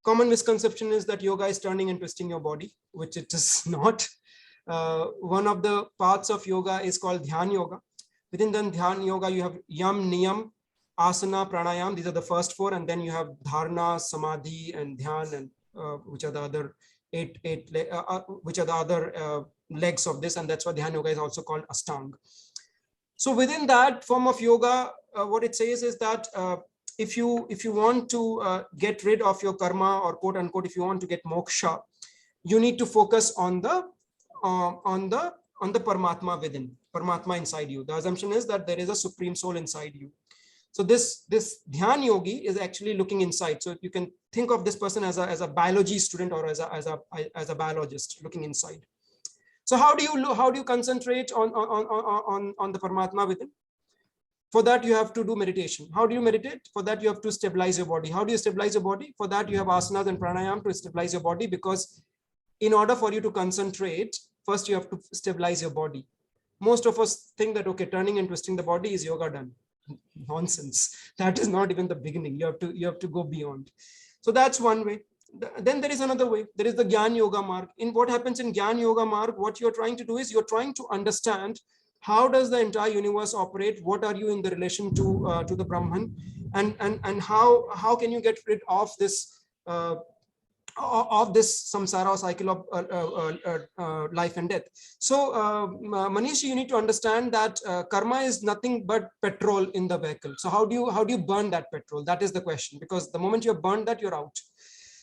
common misconception is that yoga is turning and twisting your body, which it is not. One of the parts of yoga is called Dhyan Yoga. Within the Dhyan Yoga, you have Yam, Niyam, Asana, Pranayam. These are the first 4, and then you have Dharana, Samadhi, and Dhyan, and which are the other which are the other legs of this, and that's why Dhyan Yoga is also called Ashtanga. So within that form of yoga, what it says is that if you want to get rid of your karma, or quote unquote, if you want to get moksha, you need to focus on the Paramatma within, Paramatma inside you. The assumption is that there is a supreme soul inside you. So this Dhyan yogi is actually looking inside. So you can think of this person as a biology student, or as a biologist looking inside. So how do you concentrate on the Paramatma within? For that, you have to do meditation. How do you meditate? For that, you have to stabilize your body. How do you stabilize your body? For that, you have asanas and pranayam to stabilize your body, because in order for you to concentrate, first you have to stabilize your body. Most of us think that, okay, turning and twisting the body is yoga done. Nonsense. That is not even the beginning. You have to go beyond. So that's one way. Then there is another way. There is the Gyan Yoga Marg. In what happens in Gyan Yoga Marg, what you're trying to do is you're trying to understand how does the entire universe operate? What are you in the relation to the Brahman, and how can you get rid of this samsara cycle of life and death. So Manish, you need to understand that karma is nothing but petrol in the vehicle. So how do you burn that petrol? That is the question, because the moment you have burned that, you're out.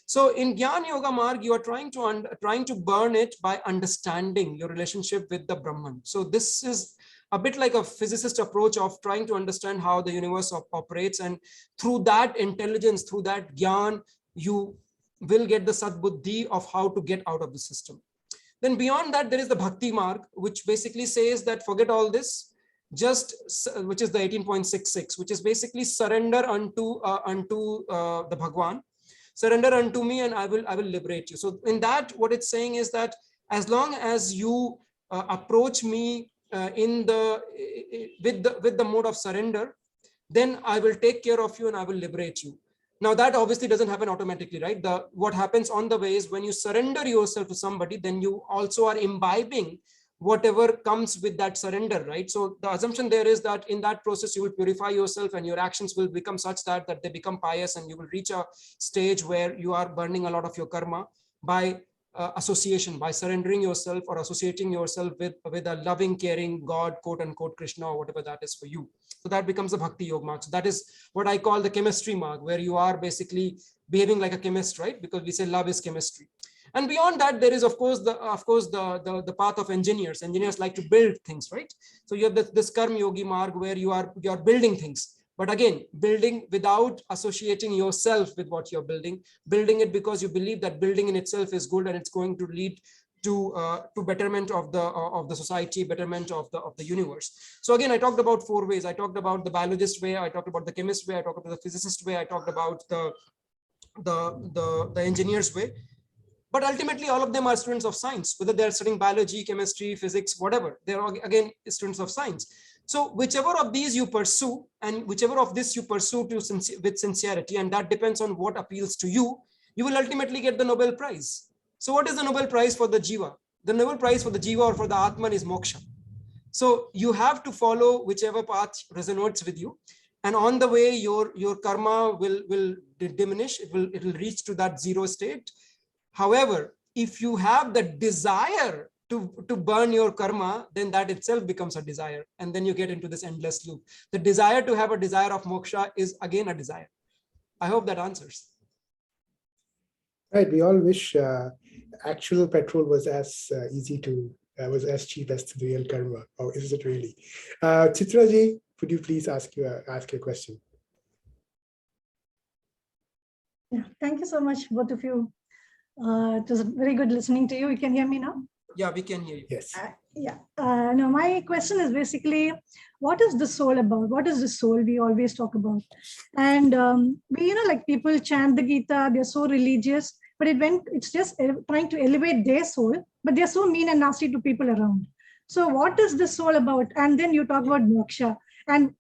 So in Gyan Yoga Marg, you are trying to burn it by understanding your relationship with the Brahman. So this is a bit like a physicist approach of trying to understand how the universe operates, and through that intelligence, through that Gyan, you will get the Sadbuddhi of how to get out of the system. Then beyond that, there is the Bhakti Marg, which basically says that forget all this, which is the 18.66, which is basically surrender unto the Bhagwan. Surrender unto me, and I will liberate you. So in that, what it's saying is that as long as you approach me with the mode of surrender, then I will take care of you and I will liberate you. Now that obviously doesn't happen automatically, right? What happens on the way is when you surrender yourself to somebody, then you also are imbibing whatever comes with that surrender, right? So the assumption there is that in that process, you will purify yourself and your actions will become such that they become pious, and you will reach a stage where you are burning a lot of your karma by association, by surrendering yourself or associating yourself with a loving, caring God, quote unquote, Krishna, or whatever that is for you. So that becomes the Bhakti Yoga Marg. So that is what I call the chemistry mark, where you are basically behaving like a chemist, right? Because we say love is chemistry. And beyond that, there is of course the path of engineers. Engineers like to build things, right? So you have this Karma Yogi Marg, where you are building things. But again, building without associating yourself with what you're building it because you believe that building in itself is good and it's going to lead to betterment of the society, betterment of the universe. So again, I talked about 4 ways. I talked about the biologist way, I talked about the chemist way, I talked about the physicist way, I talked about the engineer's way. But ultimately, all of them are students of science, whether they're studying biology, chemistry, physics, whatever. They're again students of science. So whichever of these you pursue, and whichever of this you pursue with sincerity, and that depends on what appeals to you, you will ultimately get the Nobel Prize. So what is the Nobel Prize for the Jiva? The Nobel Prize for the Jiva or for the Atman is moksha. So you have to follow whichever path resonates with you. And on the way, your karma will diminish. It will reach to that zero state. However, if you have the desire to burn your karma, then that itself becomes a desire. And then you get into this endless loop. The desire to have a desire of moksha is again a desire. I hope that answers. Right. We all wish actual petrol was as was as cheap as the real karma. Or is it really? Chitraji, would you please ask your question? Yeah, thank you so much, both of you. It was very good listening to you. You can hear me now? Yeah, we can hear you. Yes. No, my question is basically, what is the soul about? What is the soul we always talk about? And we, like people chant the Gita, they're so religious, but it's just trying to elevate their soul, but they're so mean and nasty to people around. So what is the soul about? And then you talk about moksha. And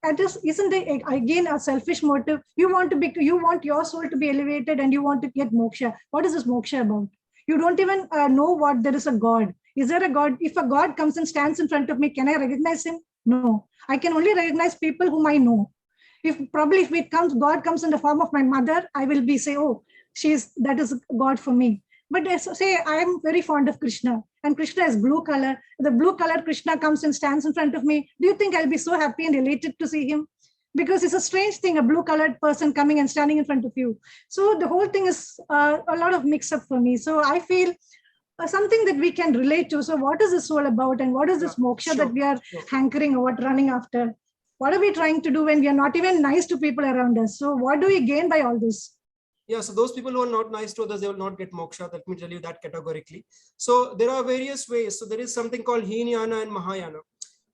isn't there again a selfish motive? You want your soul to be elevated and you want to get moksha. What is this moksha about? You don't even know what there is a God. Is there a God? If a God comes and stands in front of me, can I recognize him? No. I can only recognize people whom I know. If God comes in the form of my mother, I will say, oh, that is God for me. But say I am very fond of Krishna, and Krishna is blue color. The blue colored Krishna comes and stands in front of me. Do you think I'll be so happy and elated to see him? Because it's a strange thing, a blue colored person coming and standing in front of you. So the whole thing is a lot of mix up for me. So I feel something that we can relate to. So what is this all about? And what is this moksha that we are hankering or running after? What are we trying to do when we are not even nice to people around us? So what do we gain by all this? Yeah, so those people who are not nice to others, they will not get moksha. Let me tell you that categorically. So there are various ways. So there is something called Hinayana and Mahayana.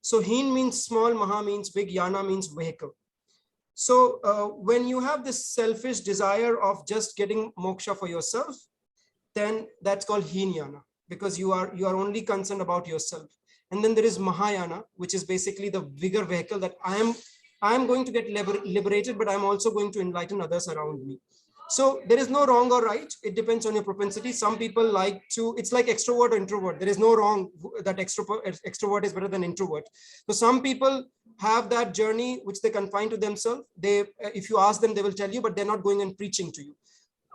So Hin means small, Maha means big, Yana means vehicle. So when you have this selfish desire of just getting moksha for yourself, then that's called Hinayana, because you are only concerned about yourself. And then there is Mahayana, which is basically the bigger vehicle that I am going to get liberated, but I'm also going to enlighten others around me. So there is no wrong or right. It depends on your propensity. Some people like to, it's like extrovert or introvert. There is no wrong that extrovert is better than introvert. So some people have that journey which they confine to themselves. If you ask them, they will tell you, but they're not going and preaching to you.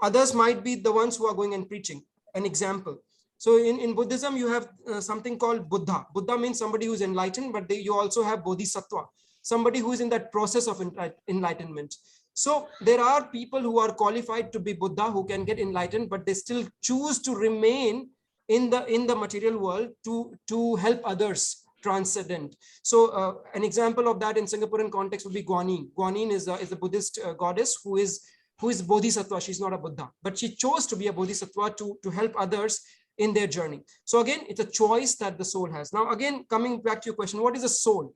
Others might be the ones who are going and preaching. An example. So in Buddhism, you have something called Buddha. Buddha means somebody who's enlightened, but you also have Bodhisattva, somebody who is in that process of enlightenment. So there are people who are qualified to be Buddha, who can get enlightened, but they still choose to remain in the material world to help others transcendent. So an example of that in Singaporean context would be Guanyin. Guanyin is a Buddhist goddess who is Bodhisattva. She's not a Buddha, but she chose to be a Bodhisattva to help others in their journey. So again, it's a choice that the soul has. Now, again, coming back to your question, what is a soul?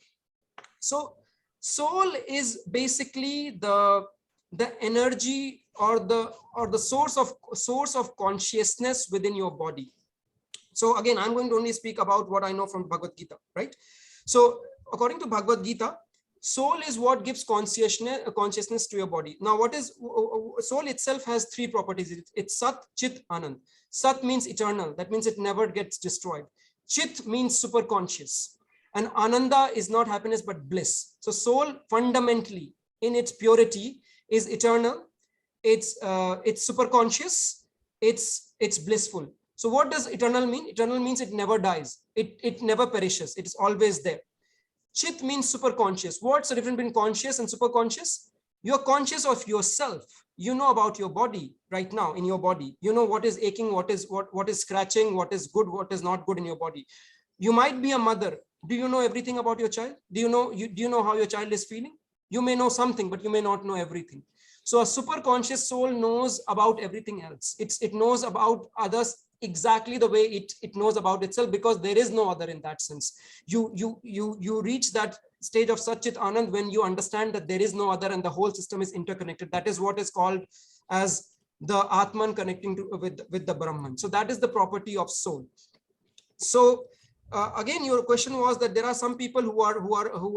So soul is basically the energy or the source of consciousness within your body. So again, I'm going to only speak about what I know from Bhagavad Gita, right? So according to Bhagavad Gita, soul is what gives consciousness to your body. Now, what is soul itself has three properties. It's Sat, Chit, Anand. Sat means eternal. That means it never gets destroyed. Chit means super conscious. And Ananda is not happiness, but bliss. So soul fundamentally in its purity is eternal. It's super conscious. It's blissful. So what does eternal mean? Eternal means it never dies. It never perishes. It is always there. Chit means super conscious. What's the difference between conscious and super conscious? You're conscious of yourself. You know about your body right now in your body. You know what is aching, what is scratching, what is good, what is not good in your body. You might be a mother. Do you know everything about your child? Do you know how your child is feeling? You may know something, but you may not know everything. So a super conscious soul knows about everything else. It knows about others exactly the way it knows about itself, because there is no other in that sense. You reach that stage of Satchit Anand when you understand that there is no other and the whole system is interconnected. That is what is called as the Atman connecting with the Brahman. So that is the property of soul. So again, your question was that there are some people who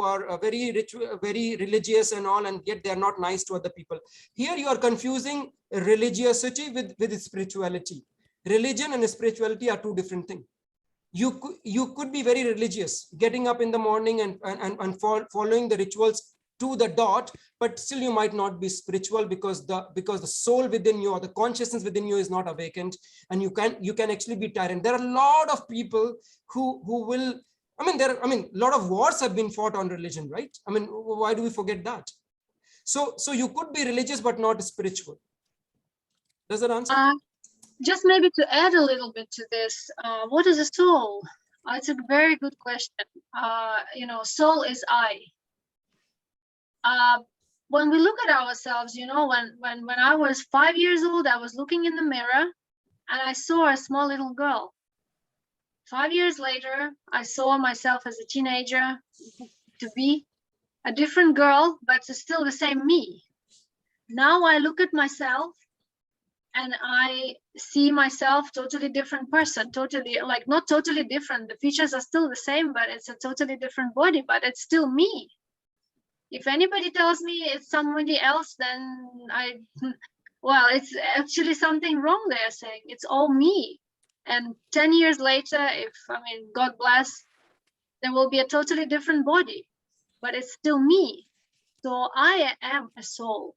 are very rich, very religious and all, and yet they are not nice to other people. Here you are confusing religiosity with spirituality. Religion and spirituality are two different things. You could be very religious, getting up in the morning and following the rituals to the dot, but still you might not be spiritual because the soul within you or the consciousness within you is not awakened, and you can actually be tyrant. There are a lot of people who will, a lot of wars have been fought on religion, right? Why do we forget that? So you could be religious but not spiritual. Does that answer? Just maybe to add a little bit to this, what is a soul? It's a very good question. Soul is I. When we look at ourselves, when I was 5 years old, I was looking in the mirror and I saw a small little girl. 5 years later, I saw myself as a teenager to be a different girl, but it's still the same me. Now I look at myself and I see myself totally different person, totally, like not totally different. The features are still the same, but it's a totally different body, but it's still me. If anybody tells me it's somebody else, then it's actually something wrong they're saying. It's all me. And 10 years later, God bless, there will be a totally different body, but it's still me. So I am a soul.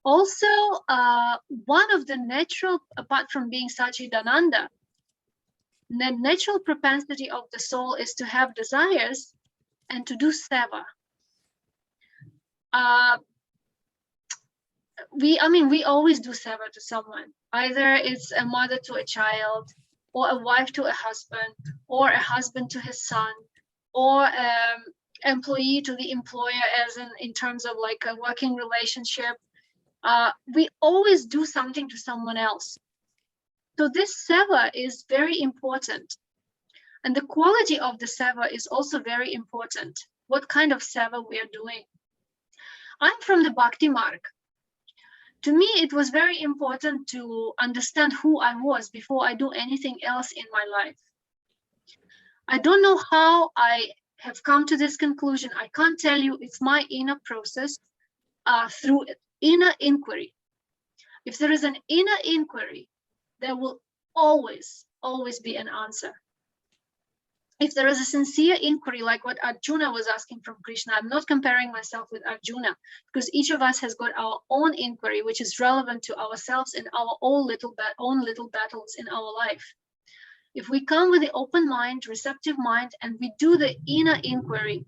Also, one of the natural, apart from being Satchidananda, the natural propensity of the soul is to have desires and to do seva. We always do seva to someone. Either it's a mother to a child, or a wife to a husband, or a husband to his son, or employee to the employer, as in terms of like a working relationship. We always do something to someone else. So this seva is very important. And the quality of the seva is also very important. What kind of seva we are doing. I'm from the Bhakti Marg. To me, it was very important to understand who I was before I do anything else in my life. I don't know how I have come to this conclusion. I can't tell you. It's my inner process through inner inquiry. If there is an inner inquiry, there will always be an answer. If there is a sincere inquiry, like what Arjuna was asking from Krishna, I'm not comparing myself with Arjuna, because each of us has got our own inquiry, which is relevant to ourselves and our own little battles in our life. If we come with the open mind, receptive mind, and we do the inner inquiry,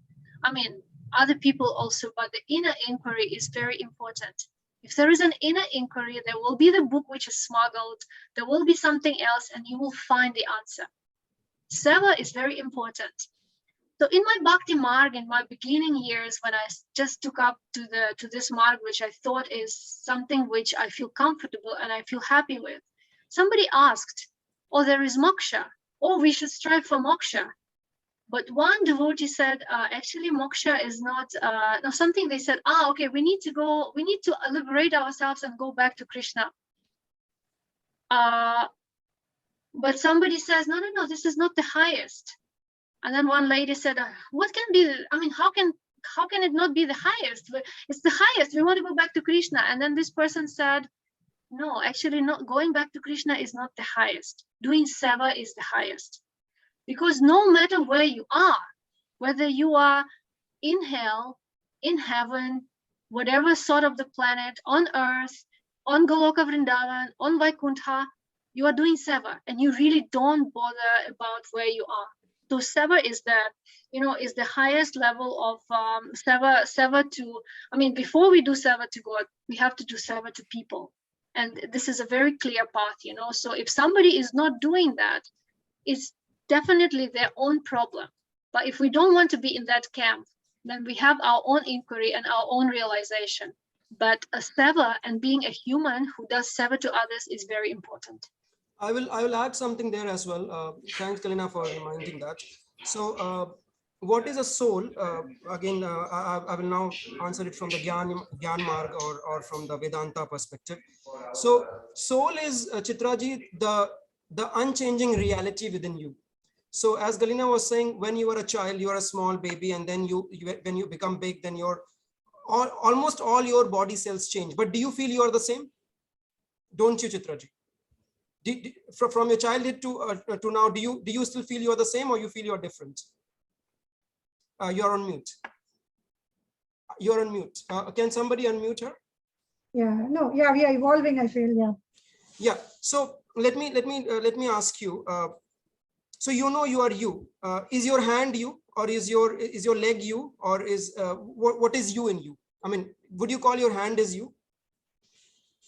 other people also, but the inner inquiry is very important. If there is an inner inquiry, there will be the book which is smuggled, there will be something else, and you will find the answer. Seva is very important. So in my Bhakti Marg, in my beginning years, when I just took up to this Marg, which I thought is something which I feel comfortable and I feel happy with, somebody asked, oh, there is moksha. Oh, we should strive for moksha. But one devotee said, actually, moksha is not, something they said, okay, we need to liberate ourselves and go back to Krishna. But somebody says, no, this is not the highest. And then one lady said, what can be, how can it not be the highest? It's the highest, we want to go back to Krishna. And then this person said, no, actually not going back to Krishna is not the highest. Doing seva is the highest. Because no matter where you are, whether you are in hell, in heaven, whatever sort of the planet, on earth, on Goloka Vrindavan, on Vaikuntha, you are doing seva and you really don't bother about where you are. So seva is the highest level of seva to, before we do seva to God, we have to do seva to people. And this is a very clear path, So if somebody is not doing that, it's definitely their own problem. But if we don't want to be in that camp, then we have our own inquiry and our own realization. But a seva and being a human who does seva to others is very important. I will add something there as well. Thanks, Kalina, for reminding that. So what is a soul? Again, I will now answer it from the Gyan Marg or from the Vedanta perspective. So soul is, Chitraji, the unchanging reality within you. So as Galina was saying, when you are a child, you are a small baby, and then when you become big, then almost all your body cells change. But do you feel you are the same? Don't you, Chitraji? From your childhood to now, do you still feel you are the same, or you feel you are different? You are on mute. You're on mute. Can somebody unmute her? Yeah, no, yeah, we are evolving, I feel, yeah. Yeah, so let me ask you, so you know you are you. Is your hand you, or is your leg you, or is what is you in you? I mean, would you call your hand as you?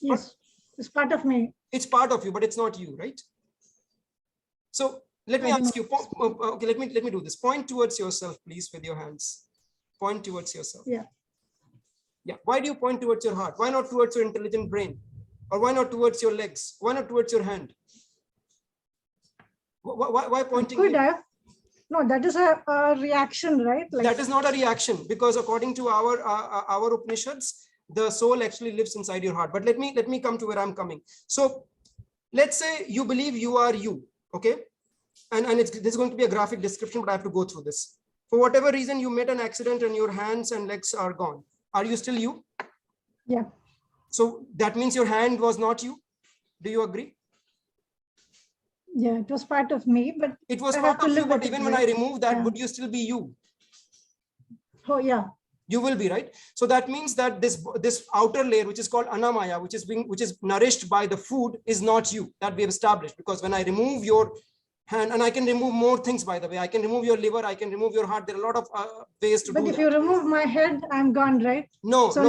Yes, it's part of me. It's part of you, but it's not you, right? So let me ask you, okay, let me do this. Point towards yourself, please, with your hands. Point towards yourself. Yeah. Yeah. Why do you point towards your heart? Why not towards your intelligent brain? Or why not towards your legs? Why not towards your hand? Why pointing? Could have. No, that is a reaction, right? Like, that is not a reaction, because according to our Upanishads, the soul actually lives inside your heart. But let me come to where I'm coming. So let's say you believe you are you, okay? And this is going to be a graphic description, but I have to go through this. For whatever reason, you met an accident and your hands and legs are gone. Are you still you? Yeah. So that means your hand was not you. Do you agree? Yeah, it was part of me, but it was I part have to of you. live But with even it, when right? I remove that, Yeah. would you still be you? Oh, yeah. You will be, right? So that means that this outer layer, which is called anamaya, which is nourished by the food, is not you. That we have established. Because when I remove your hand, and I can remove more things, by the way, I can remove your liver, I can remove your heart. There are a lot of ways to do that. But if you remove my head, I'm gone, right? No, so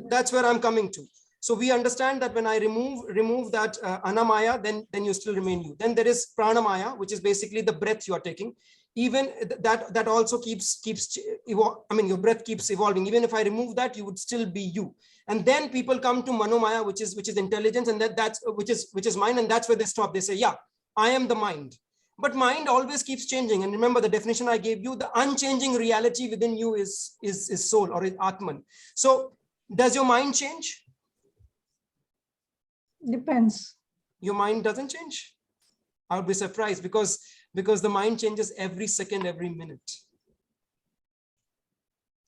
that's where I'm coming to. So we understand that when I remove that anamaya, then you still remain you. Then there is pranamaya, which is basically the breath you are taking. Even that also keeps I mean, your breath keeps evolving. Even if I remove that, you would still be you. And then people come to manomaya, which is intelligence, and that's which is mind, and that's where they stop. They say, yeah, I am the mind. But mind always keeps changing. And remember the definition I gave you, the unchanging reality within you is soul, or is Atman. So does your mind change? Depends. Your mind doesn't change? I would be surprised, because the mind changes every second, every minute.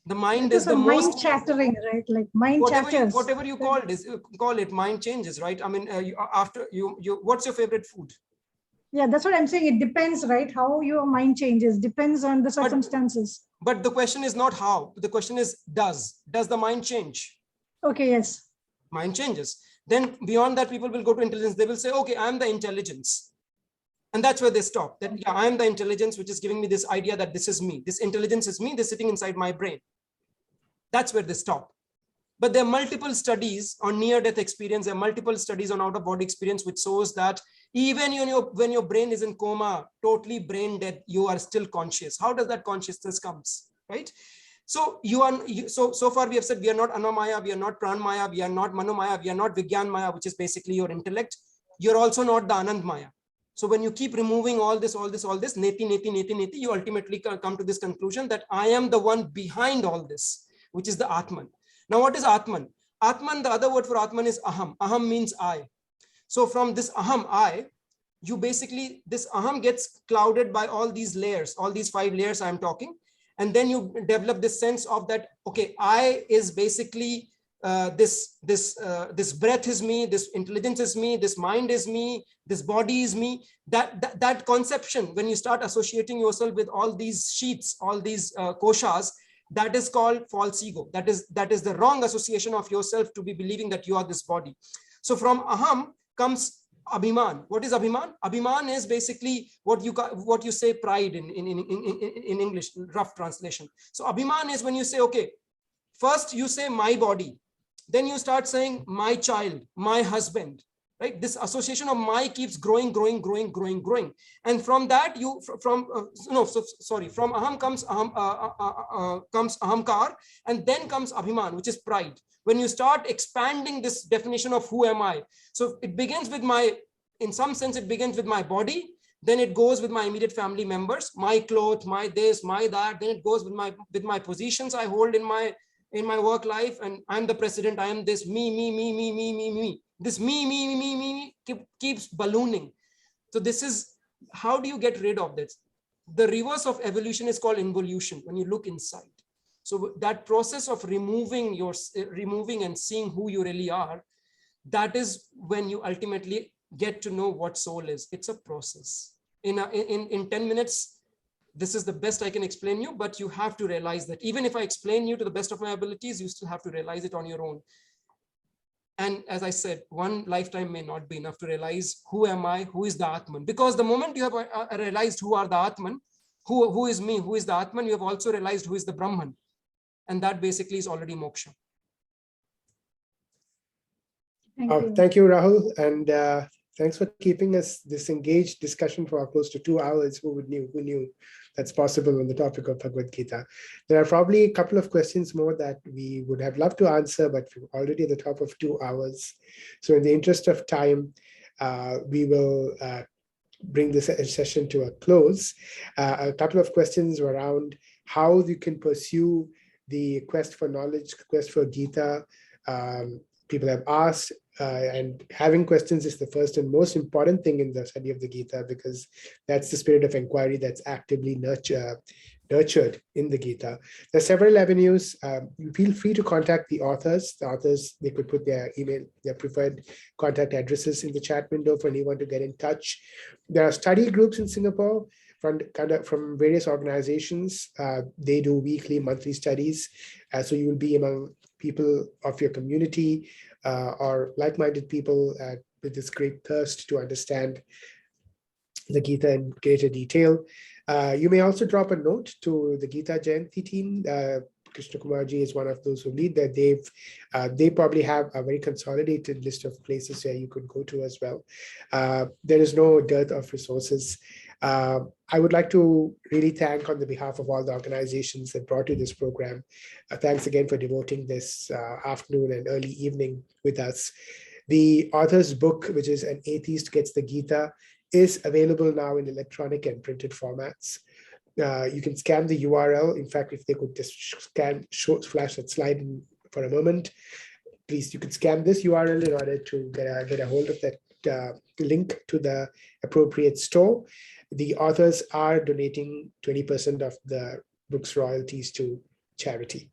The mind is the most chattering, right? Like mind chatters. Whatever you call it, mind changes, right? I mean, after you, what's your favorite food? Yeah, that's what I'm saying. It depends, right? How your mind changes depends on the circumstances. But the question is not how. The question is does the mind change? Okay, yes. Mind changes. Then beyond that, people will go to intelligence. They will say, okay, I'm the intelligence. And that's where they stop. That, yeah, I am the intelligence, which is giving me this idea that this is me. This intelligence is me. They're sitting inside my brain. That's where they stop. But there are multiple studies on near-death experience. There are multiple studies on out-of-body experience, which shows that even when your brain is in coma, totally brain dead, you are still conscious. How does that consciousness comes, right? So so far we have said we are not anamaya, we are not pranmaya, we are not manomaya, we are not vigyanmaya, which is basically your intellect. You're also not the anandmaya. So when you keep removing all this, neti, you ultimately come to this conclusion that I am the one behind all this, which is the Atman. Now, what is Atman? Atman, the other word for Atman is aham. Aham means I. So from this aham, I, you basically, this aham gets clouded by all these layers, all these 5 layers I'm talking. And then you develop this sense of that, okay, I is basically this breath is me, this intelligence is me, this mind is me, this body is me. That conception, when you start associating yourself with all these sheets, all these koshas, that is called false ego. That is the wrong association of yourself to be believing that you are this body. So from aham comes abhiman. What is abhiman? Abhiman is basically what you say pride in English, rough translation. So abhiman is when you say, okay, first you say my body, then you start saying my child, my husband, right? This association of my keeps growing. And from that from aham comes ahamkar, and then comes abhiman, which is pride. When you start expanding this definition of who am I, so it begins with in some sense, it begins with my body, then it goes with my immediate family members, my clothes, my this, my that, then it goes with my positions I hold in my work life, and I'm the president, I am this, me. This me keeps ballooning. So this is, how do you get rid of this? The reverse of evolution is called involution, when you look inside. So that process of removing and seeing who you really are, that is when you ultimately get to know what soul is. It's a process. In 10 minutes, this is the best I can explain you, but you have to realize that even if I explain you to the best of my abilities, you still have to realize it on your own. And as I said, one lifetime may not be enough to realize who am I, who is the Atman. Because the moment you have realized who are the Atman, who is me, who is the Atman, you have also realized who is the Brahman. And that basically is already moksha. Thank you, Rahul. And thanks for keeping us this engaged discussion for close to 2 hours. Who knew that's possible on the topic of Bhagavad Gita? There are probably a couple of questions more that we would have loved to answer, but we're already at the top of 2 hours. So in the interest of time, we will bring this session to a close. A couple of questions around how you can pursue the quest for knowledge, quest for Gita. People have asked, and having questions is the first and most important thing in the study of the Gita, because that's the spirit of inquiry that's actively nurtured in the Gita. There are several avenues. You feel free to contact the authors. The authors, they could put their email, their preferred contact addresses in the chat window for anyone to get in touch. There are study groups in Singapore from various organizations. They do weekly, monthly studies. So you will be among people of your community or like-minded people with this great thirst to understand the Gita in greater detail. You may also drop a note to the Gita Jayanti team. Krishna Kumarji is one of those who lead that. They probably have a very consolidated list of places where you could go to as well. There is no dearth of resources. I would like to really thank on the behalf of all the organizations that brought you this program. Thanks again for devoting this afternoon and early evening with us. The author's book, which is An Atheist Gets the Gita, is available now in electronic and printed formats. You can scan the URL. In fact, if they could just flash that slide in for a moment, please, you can scan this URL in order to get a hold of that link to the appropriate store. The authors are donating 20% of the book's royalties to charity.